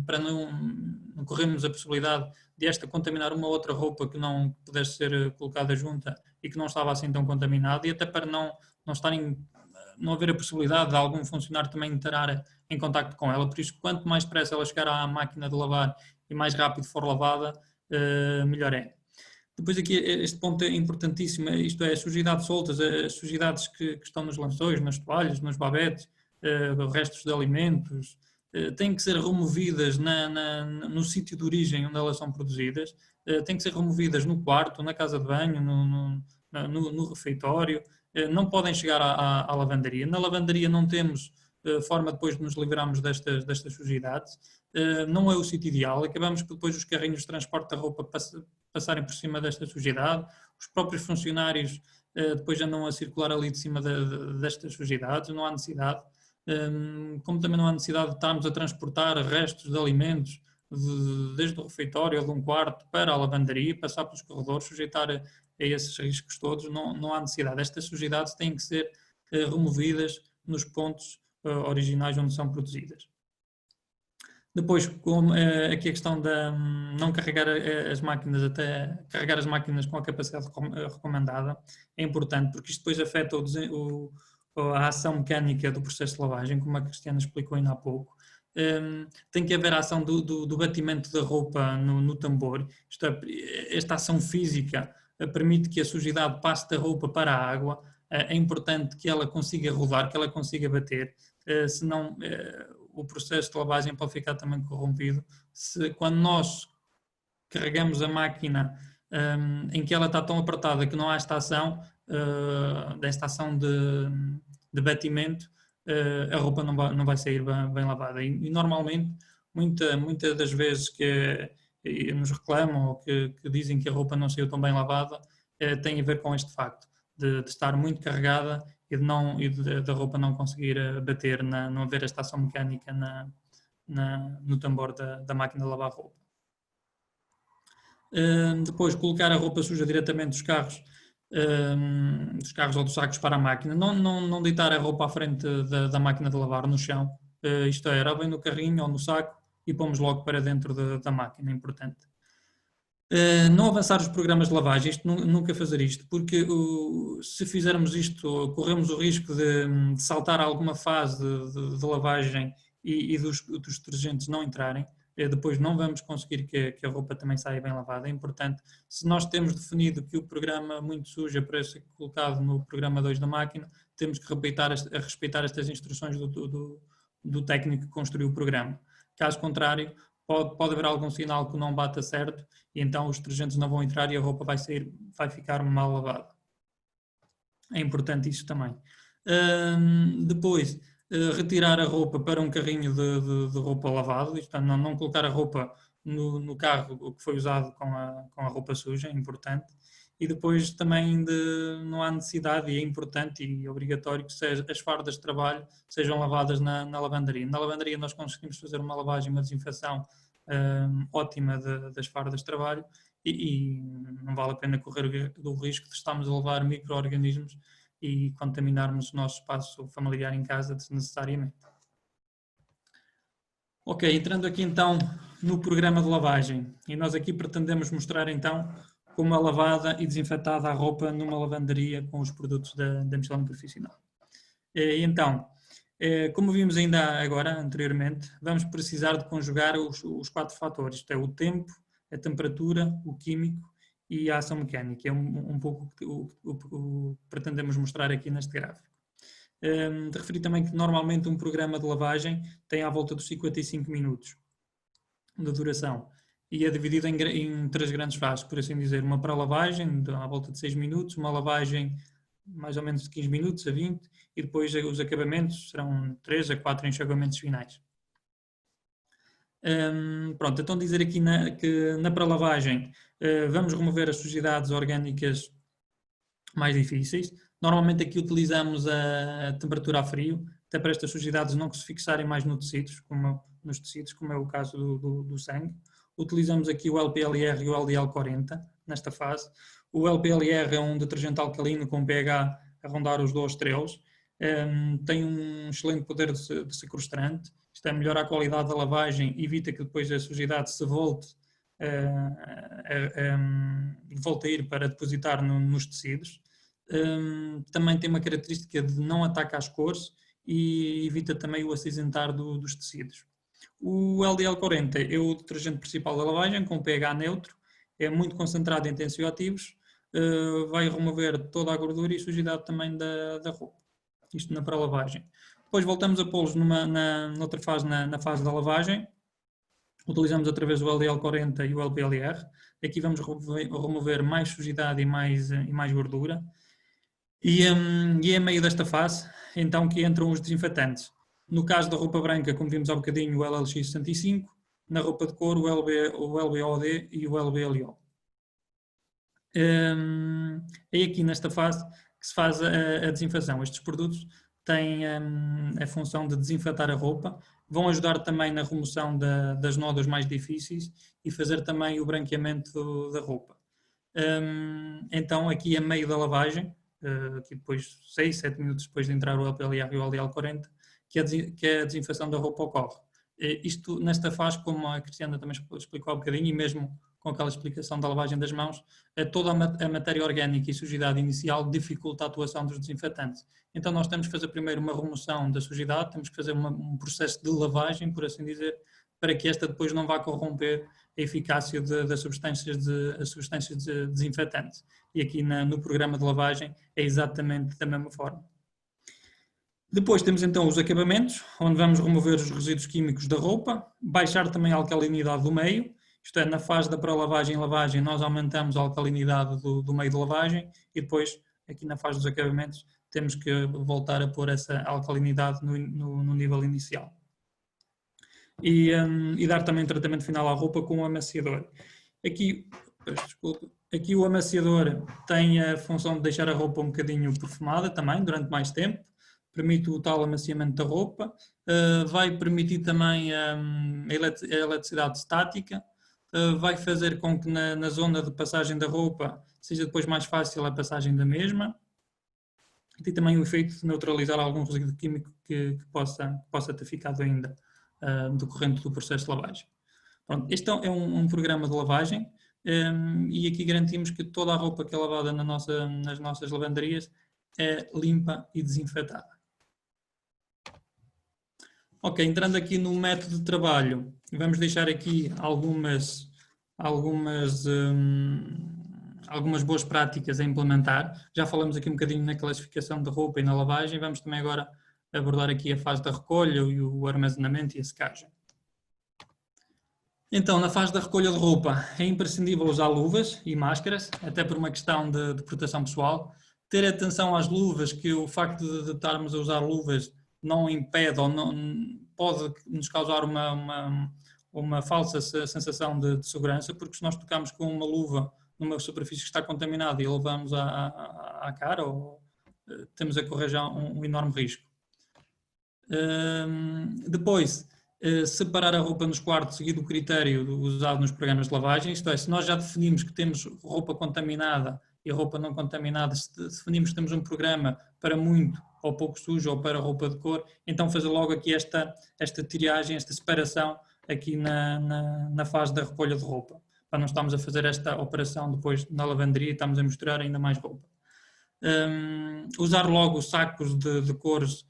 para não corrermos a possibilidade de esta contaminar uma outra roupa que não pudesse ser colocada junta e que não estava assim tão contaminada, e até para não haver a possibilidade de algum funcionário também entrar em contacto com ela. Por isso, quanto mais depressa ela chegar à máquina de lavar e mais rápido for lavada, melhor é. Depois aqui, este ponto é importantíssimo, isto é, as sujidades soltas, as sujidades que estão nos lençóis, nas toalhas, nos babetes, restos de alimentos, têm que ser removidas no sítio de origem onde elas são produzidas, têm que ser removidas no quarto, na casa de banho, no refeitório, não podem chegar à lavandaria. Na lavandaria não temos forma depois de nos livrarmos destas sujidades, não é o sítio ideal, acabamos por depois os carrinhos de transporte da roupa passarem por cima desta sujidade, os próprios funcionários depois andam a circular ali de cima destas sujidades, não há necessidade. Como também não há necessidade de estarmos a transportar restos de alimentos desde o refeitório ou de um quarto para a lavandaria, passar pelos corredores, sujeitar a esses riscos todos, não há necessidade. Estas sujidades têm que ser removidas nos pontos originais onde são produzidas. Depois, aqui a questão de não carregar as máquinas, até carregar as máquinas com a capacidade recomendada, é importante, porque isto depois afeta a ação mecânica do processo de lavagem, como a Cristiana explicou ainda há pouco. Tem que haver a ação do batimento da roupa no tambor. Esta ação física permite que a sujidade passe da roupa para a água. É importante que ela consiga rodar, que ela consiga bater, senão o processo de lavagem pode ficar também corrompido. Quando nós carregamos a máquina em que ela está tão apertada que não há esta ação, desta ação de batimento, a roupa não vai sair bem lavada. E normalmente, muitas das vezes que nos reclamam ou que dizem que a roupa não saiu tão bem lavada, tem a ver com este facto de estar muito carregada e da roupa não conseguir bater, não haver esta ação mecânica no tambor da máquina de lavar roupa. Depois, colocar a roupa suja diretamente dos carros ou dos sacos para a máquina. Não deitar a roupa à frente da máquina de lavar no chão. Isto é, vem no carrinho ou no saco e pomos logo para dentro da máquina, é importante. Não avançar os programas de lavagem, nunca fazer isto, porque se fizermos isto, corremos o risco de saltar alguma fase de lavagem e dos detergentes não entrarem. Depois não vamos conseguir que a roupa também saia bem lavada. É importante, se nós temos definido que o programa muito sujo é para ser colocado no programa 2 da máquina, temos que respeitar estas instruções do técnico que construiu o programa. Caso contrário, pode haver algum sinal que não bata certo e então os detergentes não vão entrar e a roupa vai ficar mal lavada. É importante isso também. Depois, retirar a roupa para um carrinho de roupa lavado, isto é, não colocar a roupa no carro que foi usado com a roupa suja, é importante. E depois também não há necessidade, e é importante e obrigatório que as fardas de trabalho sejam lavadas na lavandaria. Na lavandaria nós conseguimos fazer uma lavagem, uma desinfecção ótima das fardas de trabalho e não vale a pena correr o risco de estarmos a levar micro-organismos e contaminarmos o nosso espaço familiar em casa desnecessariamente. Ok, entrando aqui então no programa de lavagem, e nós aqui pretendemos mostrar então como é lavada e desinfetada a roupa numa lavandaria com os produtos da Michelin Profissional. Então, como vimos ainda agora, anteriormente, vamos precisar de conjugar os 4 fatores, isto é, o tempo, a temperatura, o químico e a ação mecânica. É um pouco o que pretendemos mostrar aqui neste gráfico. De referir também que normalmente um programa de lavagem tem à volta dos 55 minutos de duração e é dividido em 3 grandes fases, por assim dizer. Uma pré-lavagem, à volta de 6 minutos, uma lavagem mais ou menos de 15 minutos a 20 e depois os acabamentos serão 3 a 4 enxaguamentos finais. Pronto, então dizer aqui que na pré-lavagem vamos remover as sujidades orgânicas mais difíceis. Normalmente aqui utilizamos a temperatura a frio, até para estas sujidades não se fixarem mais nos tecidos, como é o caso do sangue. Utilizamos aqui o LPLR e o LDL40 nesta fase. O LPLR é um detergente alcalino com pH a rondar os 2 estrelas. Tem um excelente poder de sequestrante. Isto é, melhora a qualidade da lavagem, evita que depois a sujidade se volte a ir para depositar nos tecidos. Também tem uma característica de não atacar as cores e evita também o acinzentar dos tecidos. O LDL40 é o detergente principal da lavagem, com pH neutro, é muito concentrado em tensioativos, vai remover toda a gordura e sujidade também da roupa. Isto na pré-lavagem. Depois voltamos a pô-los noutra fase, na fase da lavagem. Utilizamos outra vez o LDL40 e o LPLR. Aqui vamos remover mais sujidade e mais gordura. E é a meio desta fase, então, que entram os desinfetantes. No caso da roupa branca, como vimos há bocadinho, o LLX65. Na roupa de couro, o LBOD e o LBLO. É aqui nesta fase que se faz a desinfecção. Estes produtos têm a função de desinfetar a roupa, vão ajudar também na remoção das nódoas mais difíceis e fazer também o branqueamento da roupa. Então, aqui a meio da lavagem, aqui depois 6, 7 minutos depois de entrar o LPLR e o LDL40, que a desinfecção da roupa ocorre. Isto, nesta fase, como a Cristiana também explicou há um bocadinho, e mesmo com aquela explicação da lavagem das mãos, toda a matéria orgânica e sujidade inicial dificulta a atuação dos desinfetantes. Então nós temos que fazer primeiro uma remoção da sujidade, temos que fazer um processo de lavagem, por assim dizer, para que esta depois não vá corromper a eficácia das substâncias de desinfetantes. E aqui no programa de lavagem é exatamente da mesma forma. Depois temos então os acabamentos, onde vamos remover os resíduos químicos da roupa, baixar também a alcalinidade do meio, isto é, na fase da pré-lavagem e lavagem nós aumentamos a alcalinidade do meio de lavagem e depois, aqui na fase dos acabamentos, temos que voltar a pôr essa alcalinidade no nível inicial. E dar também tratamento final à roupa com o amaciador. Aqui o amaciador tem a função de deixar a roupa um bocadinho perfumada também, durante mais tempo, permite o tal amaciamento da roupa, vai permitir também a eletricidade estática, vai fazer com que na zona de passagem da roupa seja depois mais fácil a passagem da mesma, e tem também o efeito de neutralizar algum resíduo químico que possa ter ficado ainda decorrente do processo de lavagem. Pronto, este é um programa de lavagem, e aqui garantimos que toda a roupa que é lavada nas nossas lavanderias é limpa e desinfetada. Ok, entrando aqui no método de trabalho, vamos deixar aqui algumas boas práticas a implementar. Já falamos aqui um bocadinho na classificação de roupa e na lavagem, vamos também agora abordar aqui a fase da recolha e o armazenamento e a secagem. Então, na fase da recolha de roupa, é imprescindível usar luvas e máscaras, até por uma questão de proteção pessoal. Ter atenção às luvas, que o facto de estarmos a usar luvas não impede ou não pode nos causar uma falsa sensação de segurança, porque se nós tocarmos com uma luva numa superfície que está contaminada e a levamos à cara, temos a correr já um enorme risco. Depois, separar a roupa nos quartos seguindo o critério usado nos programas de lavagem, isto é, se nós já definimos que temos roupa contaminada e roupa não contaminada, se definimos que temos um programa para muito ou pouco sujo ou para roupa de cor, então fazer logo aqui esta triagem, esta separação aqui na fase da recolha de roupa, para não estarmos a fazer esta operação depois na lavanderia e estamos a misturar ainda mais roupa. Usar logo sacos de cores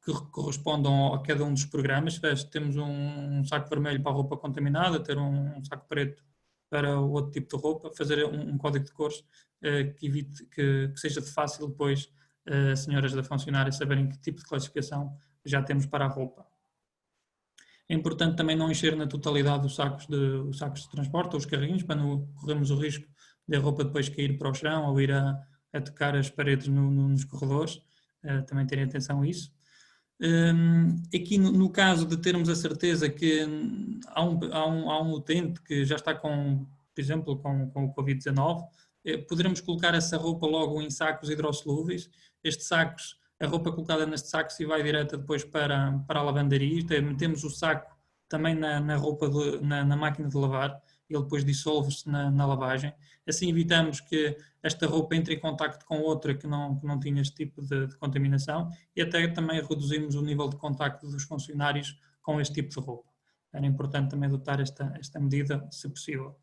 que correspondam a cada um dos programas. Se temos um saco vermelho para a roupa contaminada, ter um saco preto para o outro tipo de roupa, fazer um código de cores que evite que seja de fácil depois as senhoras da funcionária saberem que tipo de classificação já temos para a roupa. É importante também não encher na totalidade os sacos de transporte ou os carrinhos, para não corrermos o risco de a roupa depois cair para o chão ou ir a tocar as paredes nos corredores. Também terem atenção a isso. Aqui no caso de termos a certeza que há um utente que já está por exemplo, com o Covid-19, poderemos colocar essa roupa logo em sacos hidrossolúveis. A roupa colocada neste saco se vai direta depois para a lavanderia. Metemos o saco também na roupa na máquina de lavar, ele depois dissolve-se na lavagem. Assim evitamos que esta roupa entre em contacto com outra que não tinha este tipo de contaminação, e até também reduzimos o nível de contacto dos funcionários com este tipo de roupa. Era importante também adotar esta medida, se possível.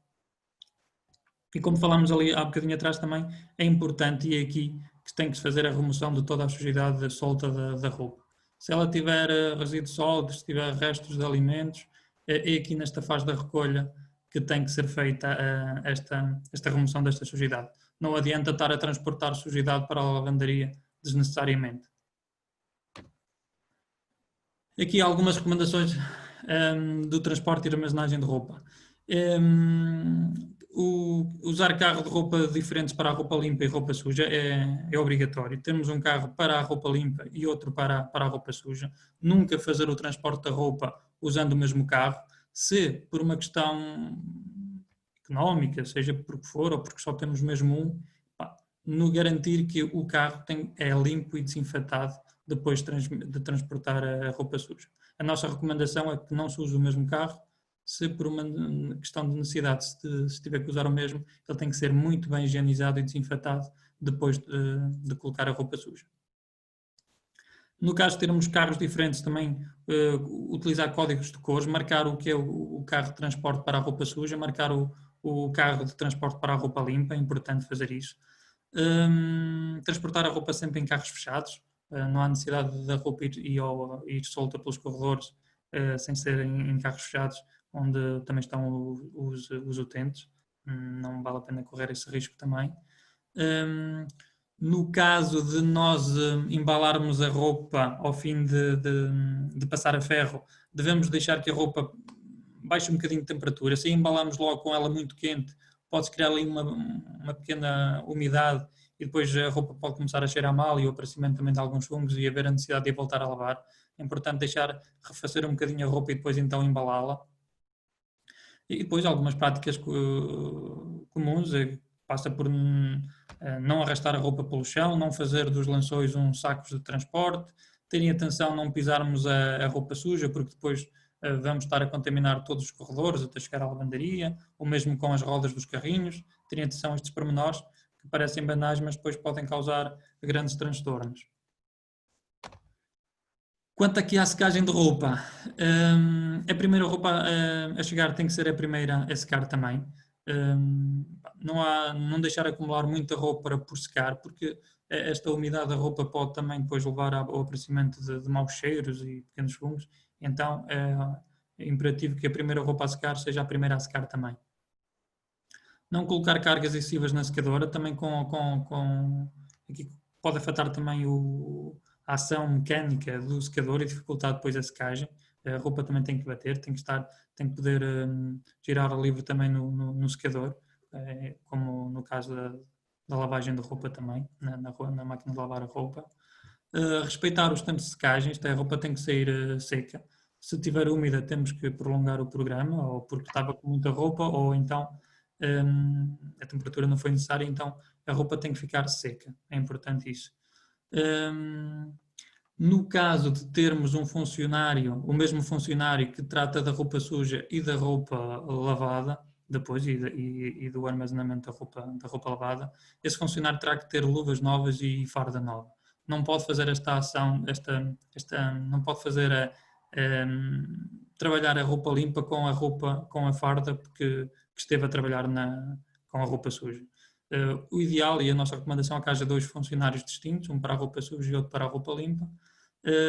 E como falámos ali há bocadinho atrás também, é importante, e é aqui que tem que se fazer a remoção de toda a sujidade solta da roupa. Se ela tiver resíduos sólidos, se tiver restos de alimentos, é aqui nesta fase da recolha que tem que ser feita esta remoção desta sujidade. Não adianta estar a transportar sujidade para a lavanderia desnecessariamente. Aqui algumas recomendações do transporte e armazenagem de roupa. Usar carro de roupa diferentes para a roupa limpa e roupa suja é obrigatório. Temos um carro para a roupa limpa e outro para a roupa suja. Nunca fazer o transporte da roupa usando o mesmo carro. Se por uma questão económica, seja por que for, ou porque só temos mesmo no garantir que o carro é limpo e desinfetado depois de transportar a roupa suja. A nossa recomendação é que não se use o mesmo carro. Se por uma questão de necessidade, se tiver que usar o mesmo, ele tem que ser muito bem higienizado e desinfetado depois de colocar a roupa suja. No caso de termos carros diferentes também, utilizar códigos de cores, marcar o que é o carro de transporte para a roupa suja, marcar o carro de transporte para a roupa limpa, é importante fazer isso. Transportar a roupa sempre em carros fechados, não há necessidade da roupa ir solta pelos corredores sem ser em carros fechados, onde também estão os utentes. Não vale a pena correr esse risco também. No caso de nós embalarmos a roupa ao fim de passar a ferro, devemos deixar que a roupa baixe um bocadinho de temperatura. Se embalarmos logo com ela muito quente, pode-se criar ali uma pequena umidade e depois a roupa pode começar a cheirar mal e o aparecimento também de alguns fungos e haver a necessidade de a voltar a lavar. É importante deixar refazer um bocadinho a roupa e depois então embalá-la. E depois algumas práticas comuns, passa por não arrastar a roupa pelo chão, não fazer dos lençóis uns sacos de transporte, terem atenção não pisarmos a roupa suja, porque depois vamos estar a contaminar todos os corredores até chegar à lavandaria, ou mesmo com as rodas dos carrinhos. Terem atenção a estes pormenores, que parecem banais, mas depois podem causar grandes transtornos. Quanto aqui à secagem de roupa, a primeira roupa a chegar tem que ser a primeira a secar também. Não deixar acumular muita roupa por secar, porque esta umidade da roupa pode também depois levar ao aparecimento de maus cheiros e pequenos fungos. Então é imperativo que a primeira roupa a secar seja a primeira a secar também. Não colocar cargas excessivas na secadora, também aqui pode afetar também a ação mecânica do secador e dificultar depois a secagem. A roupa também tem que bater, tem que poder girar livre também no secador, como no caso da lavagem de roupa também, na máquina de lavar a roupa. Respeitar os tempos de secagem, a roupa tem que sair seca. Se estiver úmida, temos que prolongar o programa, ou porque estava com muita roupa, ou então a temperatura não foi necessária, então a roupa tem que ficar seca. É importante isso. No caso de termos um funcionário, o mesmo funcionário que trata da roupa suja e da roupa lavada, depois e do armazenamento da roupa lavada, esse funcionário terá que ter luvas novas e farda nova. Não pode fazer esta ação, não pode fazer trabalhar a roupa limpa com a farda porque esteve a trabalhar com a roupa suja. O ideal e a nossa recomendação é que haja 2 funcionários distintos, um para a roupa suja e outro para a roupa limpa.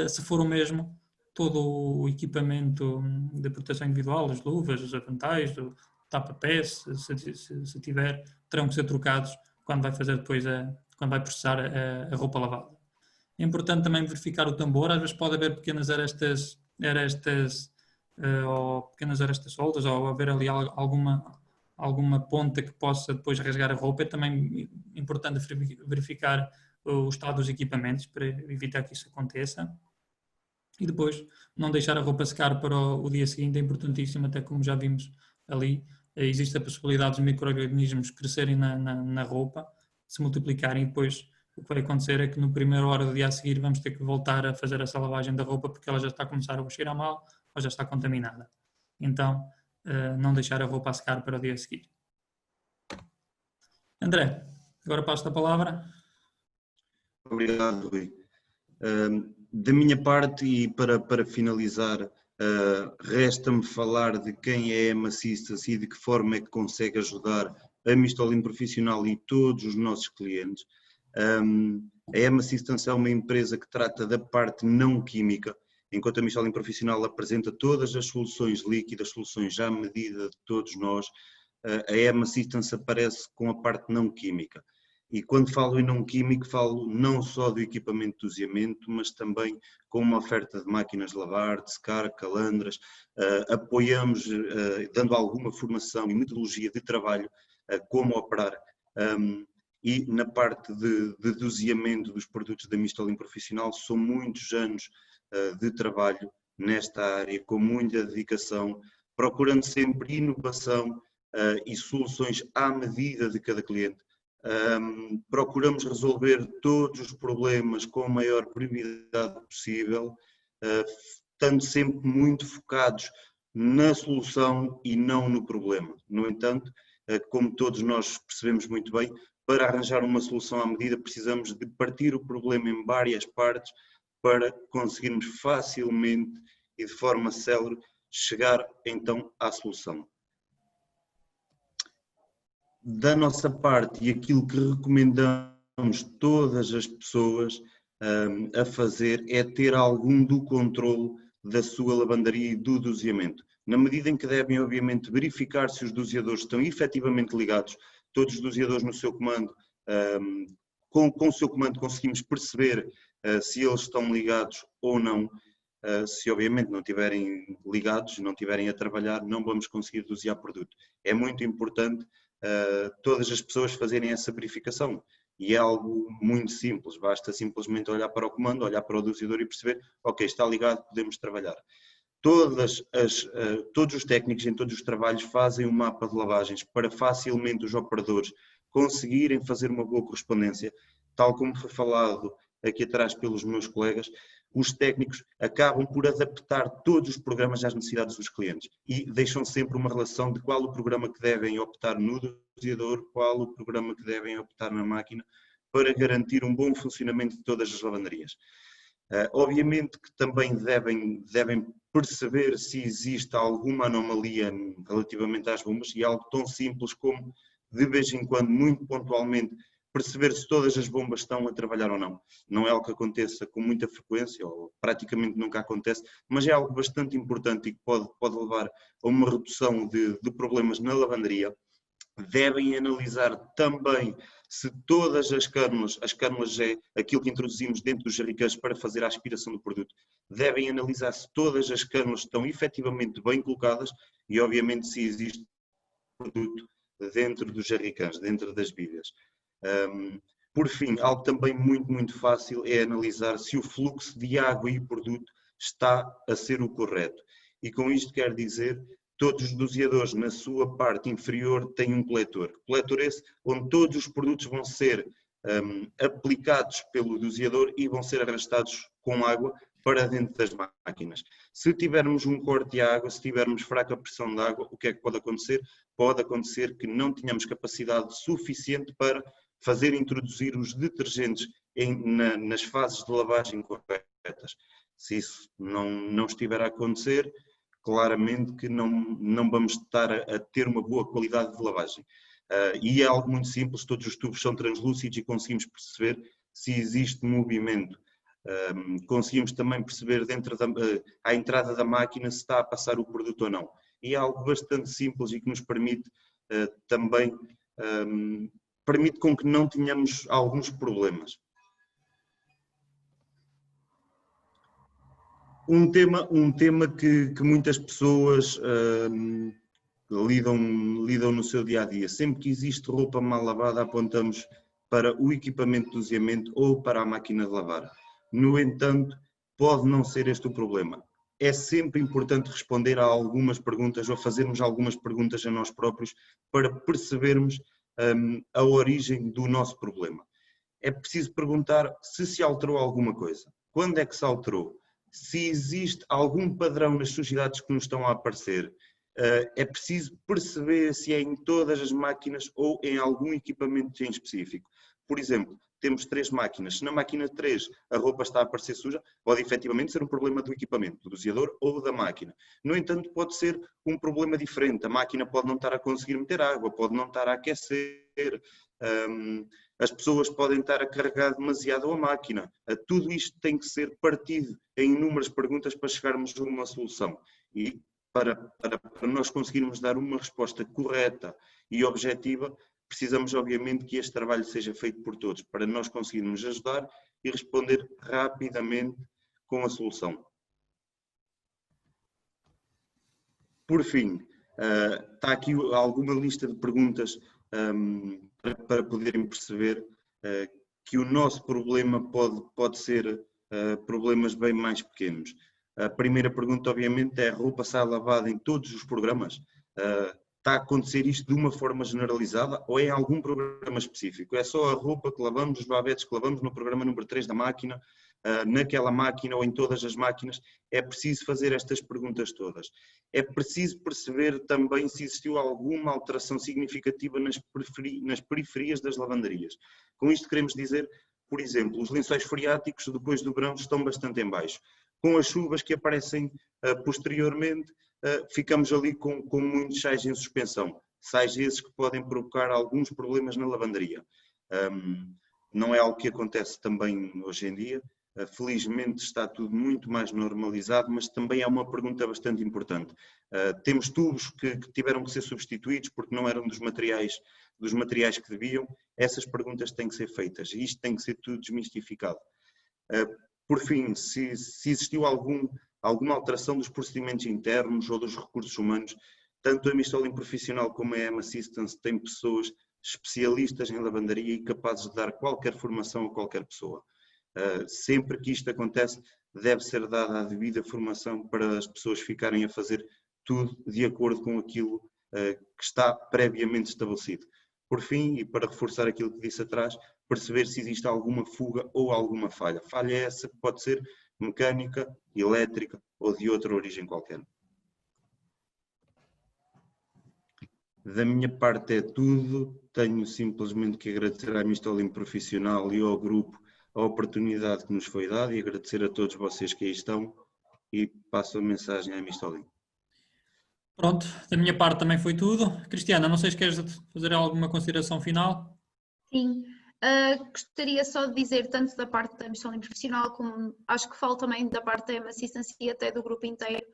Se for o mesmo, todo o equipamento de proteção individual, as luvas, os aventais, o tapa-pés, se tiver, terão que ser trocados quando vai fazer depois quando vai processar a roupa lavada. É importante também verificar o tambor, às vezes pode haver pequenas arestas ou pequenas arestas soltas, ou haver ali alguma ponta que possa depois rasgar a roupa. É também importante verificar o estado dos equipamentos para evitar que isso aconteça. E depois não deixar a roupa secar para o dia seguinte, é importantíssimo, até como já vimos ali, existe a possibilidade dos micro-organismos crescerem na roupa, se multiplicarem, e depois o que vai acontecer é que no primeiro hora do dia a seguir vamos ter que voltar a fazer essa lavagem da roupa porque ela já está a começar a cheirar mal ou já está contaminada. Então, não deixar a roupa a secar para o dia a seguir. André, agora passo a palavra. Obrigado, Rui. Da minha parte e para finalizar, resta-me falar de quem é a EMA Assistance e de que forma é que consegue ajudar a Mistolin Profissional e todos os nossos clientes. A EMA Assistance é uma empresa que trata da parte não química, enquanto a Mistolin Profissional apresenta todas as soluções líquidas, soluções à medida de todos nós. A EMA Assistance aparece com a parte não química. E quando falo em não químico, falo não só do equipamento de doseamento, mas também com uma oferta de máquinas de lavar, de secar, calandras. Apoiamos, dando alguma formação e metodologia de trabalho, como operar. E na parte de doseamento dos produtos da Mistolin Profissional, são muitos anos de trabalho nesta área, com muita dedicação, procurando sempre inovação e soluções à medida de cada cliente. Procuramos resolver todos os problemas com a maior brevidade possível, estando sempre muito focados na solução e não no problema. No entanto, como todos nós percebemos muito bem, para arranjar uma solução à medida precisamos de partir o problema em várias partes para conseguirmos facilmente e de forma célere chegar então à solução. Da nossa parte, e aquilo que recomendamos todas as pessoas a fazer é ter algum do controle da sua lavandaria e do doseamento. Na medida em que devem, obviamente, verificar se os doseadores estão efetivamente ligados, todos os doseadores no seu comando, com o seu comando conseguimos perceber se eles estão ligados ou não. Se obviamente não estiverem ligados, não estiverem a trabalhar, não vamos conseguir dosear produto. É muito importante todas as pessoas fazerem essa verificação. E é algo muito simples, basta simplesmente olhar para o comando, olhar para o doseador e perceber, ok, está ligado, podemos trabalhar. Todos os técnicos em todos os trabalhos fazem um mapa de lavagens para facilmente os operadores conseguirem fazer uma boa correspondência, tal como foi falado aqui atrás pelos meus colegas. Os técnicos acabam por adaptar todos os programas às necessidades dos clientes e deixam sempre uma relação de qual o programa que devem optar no doseador, qual o programa que devem optar na máquina, para garantir um bom funcionamento de todas as lavanderias. Obviamente que também devem perceber se existe alguma anomalia relativamente às bombas, e algo tão simples como, de vez em quando, muito pontualmente, perceber se todas as bombas estão a trabalhar ou não. Não é algo que aconteça com muita frequência, ou praticamente nunca acontece, mas é algo bastante importante e que pode levar a uma redução de problemas na lavanderia. Devem analisar também se todas as cânulas G, aquilo que introduzimos dentro dos jerrycans para fazer a aspiração do produto, devem analisar se todas as cânulas estão efetivamente bem colocadas e, obviamente, se existe produto dentro dos jerrycans, dentro das bíblias. Por fim, algo também muito fácil é analisar se o fluxo de água e produto está a ser o correto. E com isto quero dizer, todos os doseadores na sua parte inferior têm um coletor. Coletor esse onde todos os produtos vão ser aplicados pelo doseador e vão ser arrastados com água para dentro das máquinas. Se tivermos um corte de água, se tivermos fraca pressão de água, o que é que pode acontecer? Pode acontecer que não tenhamos capacidade suficiente para fazer introduzir os detergentes nas fases de lavagem corretas. Se isso não estiver a acontecer, claramente que não vamos estar a ter uma boa qualidade de lavagem. E é algo muito simples, todos os tubos são translúcidos e conseguimos perceber se existe movimento. Conseguimos também perceber à entrada da máquina se está a passar o produto ou não. E é algo bastante simples e que nos permite também permite com que não tenhamos alguns problemas. Um tema que muitas pessoas lidam no seu dia-a-dia. Sempre que existe roupa mal lavada, apontamos para o equipamento de doseamento ou para a máquina de lavar. No entanto, pode não ser este o problema. É sempre importante responder a algumas perguntas ou fazermos algumas perguntas a nós próprios para percebermos a origem do nosso problema. É preciso perguntar se alterou alguma coisa. Quando é que se alterou? Se existe algum padrão nas sujidades que nos estão a aparecer. É preciso perceber se é em todas as máquinas ou em algum equipamento em específico. Por exemplo, temos 3 máquinas. Se na máquina 3 a roupa está a aparecer suja, pode efetivamente ser um problema do equipamento, do doseador ou da máquina. No entanto, pode ser um problema diferente. A máquina pode não estar a conseguir meter água, pode não estar a aquecer, as pessoas podem estar a carregar demasiado a máquina. Tudo isto tem que ser partido em inúmeras perguntas para chegarmos a uma solução. E para nós conseguirmos dar uma resposta correta e objetiva, precisamos obviamente que este trabalho seja feito por todos, para nós conseguirmos ajudar e responder rapidamente com a solução. Por fim, está aqui alguma lista de perguntas para poderem perceber que o nosso problema pode ser problemas bem mais pequenos. A primeira pergunta, obviamente, é: a roupa sai lavada em todos os programas? Está a acontecer isto de uma forma generalizada ou é em algum programa específico? É só a roupa que lavamos, os babetes que lavamos no programa número 3 da máquina, naquela máquina ou em todas as máquinas? É preciso fazer estas perguntas todas. É preciso perceber também se existiu alguma alteração significativa nas periferias das lavanderias. Com isto queremos dizer, por exemplo, os lençóis freáticos depois do verão estão bastante em baixo. Com as chuvas que aparecem posteriormente, ficamos ali com muitos sais em suspensão. Sais esses que podem provocar alguns problemas na lavanderia. Não é algo que acontece também hoje em dia. Felizmente está tudo muito mais normalizado, mas também é uma pergunta bastante importante. Temos tubos que tiveram que ser substituídos porque não eram dos materiais que deviam. Essas perguntas têm que ser feitas e isto tem que ser tudo desmistificado. Por fim, se existiu alguma alteração dos procedimentos internos ou dos recursos humanos, tanto a Mistolin Profissional como a M-Assistance têm pessoas especialistas em lavandaria e capazes de dar qualquer formação a qualquer pessoa. Sempre que isto acontece, deve ser dada a devida formação para as pessoas ficarem a fazer tudo de acordo com aquilo que está previamente estabelecido. Por fim, e para reforçar aquilo que disse atrás, perceber se existe alguma fuga ou alguma falha. Falha é essa que pode ser mecânica, elétrica ou de outra origem qualquer. Da minha parte é tudo. Tenho simplesmente que agradecer à Mistolim Profissional e ao grupo a oportunidade que nos foi dada e agradecer a todos vocês que aí estão e passo a mensagem à Mistolim. Pronto, da minha parte também foi tudo. Cristiana, não sei se queres fazer alguma consideração final? Sim, gostaria só de dizer, tanto da parte da Mistolim Profissional, como acho que falo também da parte da M-Assistance e até do grupo inteiro,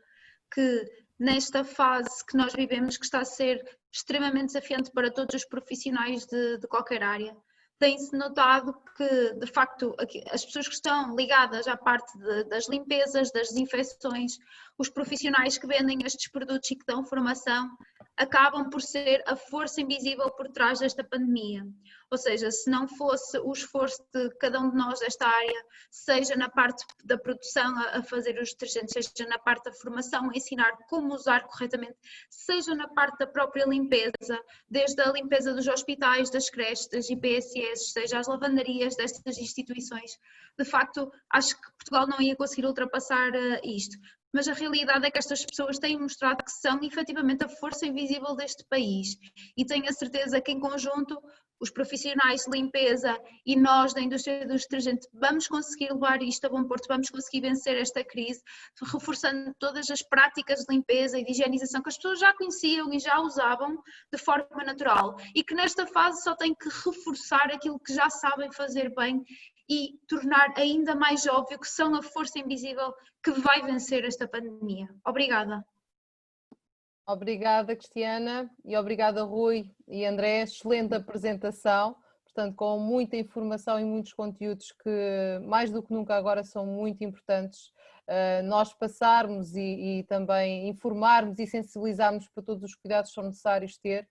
que nesta fase que nós vivemos, que está a ser extremamente desafiante para todos os profissionais de qualquer área, tem-se notado que, de facto, as pessoas que estão ligadas à parte das limpezas, das desinfecções, os profissionais que vendem estes produtos e que dão formação, acabam por ser a força invisível por trás desta pandemia. Ou seja, se não fosse o esforço de cada um de nós desta área, seja na parte da produção a fazer os detergentes, seja na parte da formação, a ensinar como usar corretamente, seja na parte da própria limpeza, desde a limpeza dos hospitais, das creches, das IPSS, seja as lavandarias destas instituições, de facto, acho que Portugal não ia conseguir ultrapassar isto. Mas a realidade é que estas pessoas têm mostrado que são efetivamente a força invisível deste país e tenho a certeza que em conjunto os profissionais de limpeza e nós da indústria do detergente vamos conseguir levar isto a bom porto, vamos conseguir vencer esta crise, reforçando todas as práticas de limpeza e de higienização que as pessoas já conheciam e já usavam de forma natural e que nesta fase só têm que reforçar aquilo que já sabem fazer bem e tornar ainda mais óbvio que são a força invisível que vai vencer esta pandemia. Obrigada. Obrigada, Cristiana, e obrigada, Rui e André. Excelente apresentação, portanto, com muita informação e muitos conteúdos que, mais do que nunca agora, são muito importantes nós passarmos e também informarmos e sensibilizarmos para todos os cuidados que são necessários ter.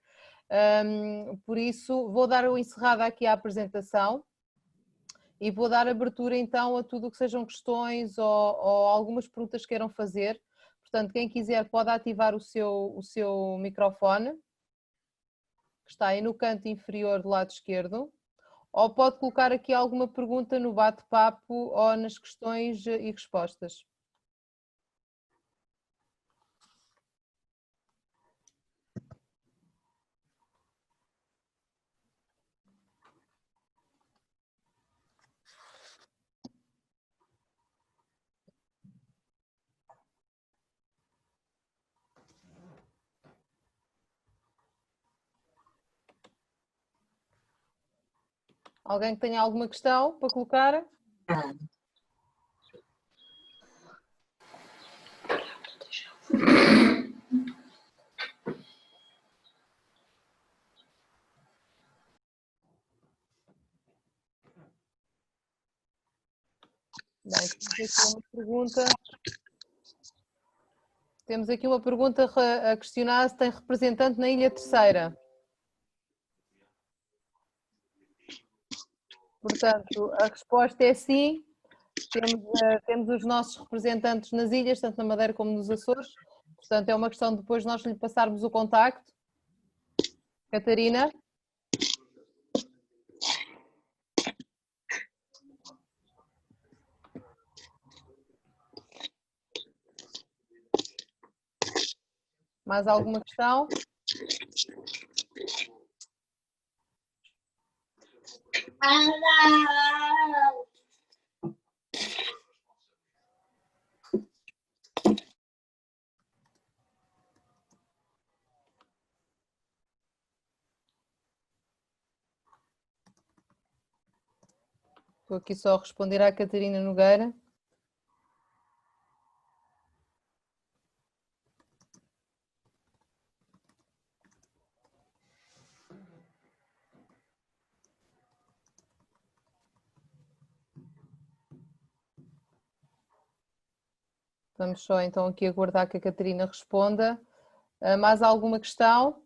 Por isso, vou dar o encerrado aqui à apresentação. E vou dar abertura então a tudo o que sejam questões ou algumas perguntas que queiram fazer. Portanto, quem quiser pode ativar o seu microfone, que está aí no canto inferior do lado esquerdo, ou pode colocar aqui alguma pergunta no bate-papo ou nas questões e respostas. Alguém que tenha alguma questão para colocar? Bem, temos aqui uma pergunta a questionar se tem representante na Ilha Terceira. Portanto, a resposta é sim. Temos os nossos representantes nas ilhas, tanto na Madeira como nos Açores. Portanto, é uma questão de depois nós lhe passarmos o contacto. Catarina? Mais alguma questão? Estou aqui só a responder à Catarina Nogueira. Vamos só então aqui aguardar que a Catarina responda. Mais alguma questão?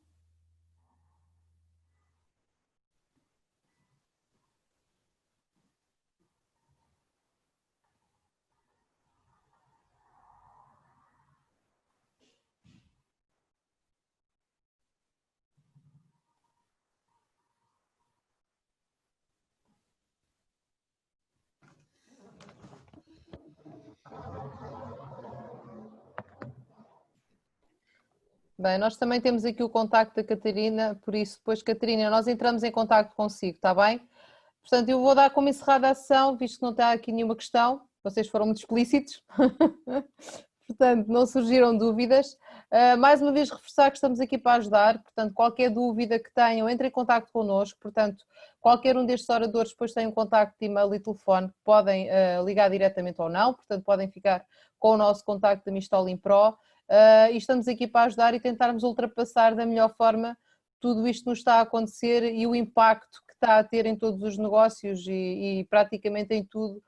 Bem, nós também temos aqui o contacto da Catarina, por isso, depois, Catarina, nós entramos em contacto consigo, está bem? Portanto, eu vou dar como encerrada a sessão, visto que não está aqui nenhuma questão, vocês foram muito explícitos, portanto, não surgiram dúvidas. Mais uma vez, reforçar que estamos aqui para ajudar, portanto, qualquer dúvida que tenham, entre em contacto connosco, portanto, qualquer um destes oradores depois tem um contacto de e-mail e telefone, podem ligar diretamente ou não, portanto, podem ficar com o nosso contacto da Mistolim Pro. E estamos aqui para ajudar e tentarmos ultrapassar da melhor forma tudo isto que nos está a acontecer e o impacto que está a ter em todos os negócios e praticamente em tudo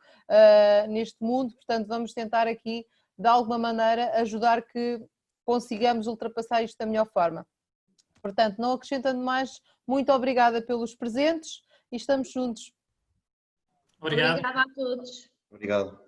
neste mundo. Portanto, vamos tentar aqui, de alguma maneira, ajudar que consigamos ultrapassar isto da melhor forma. Portanto, não acrescentando mais, muito obrigada pelos presentes e estamos juntos. Obrigado. Obrigada a todos. Obrigado.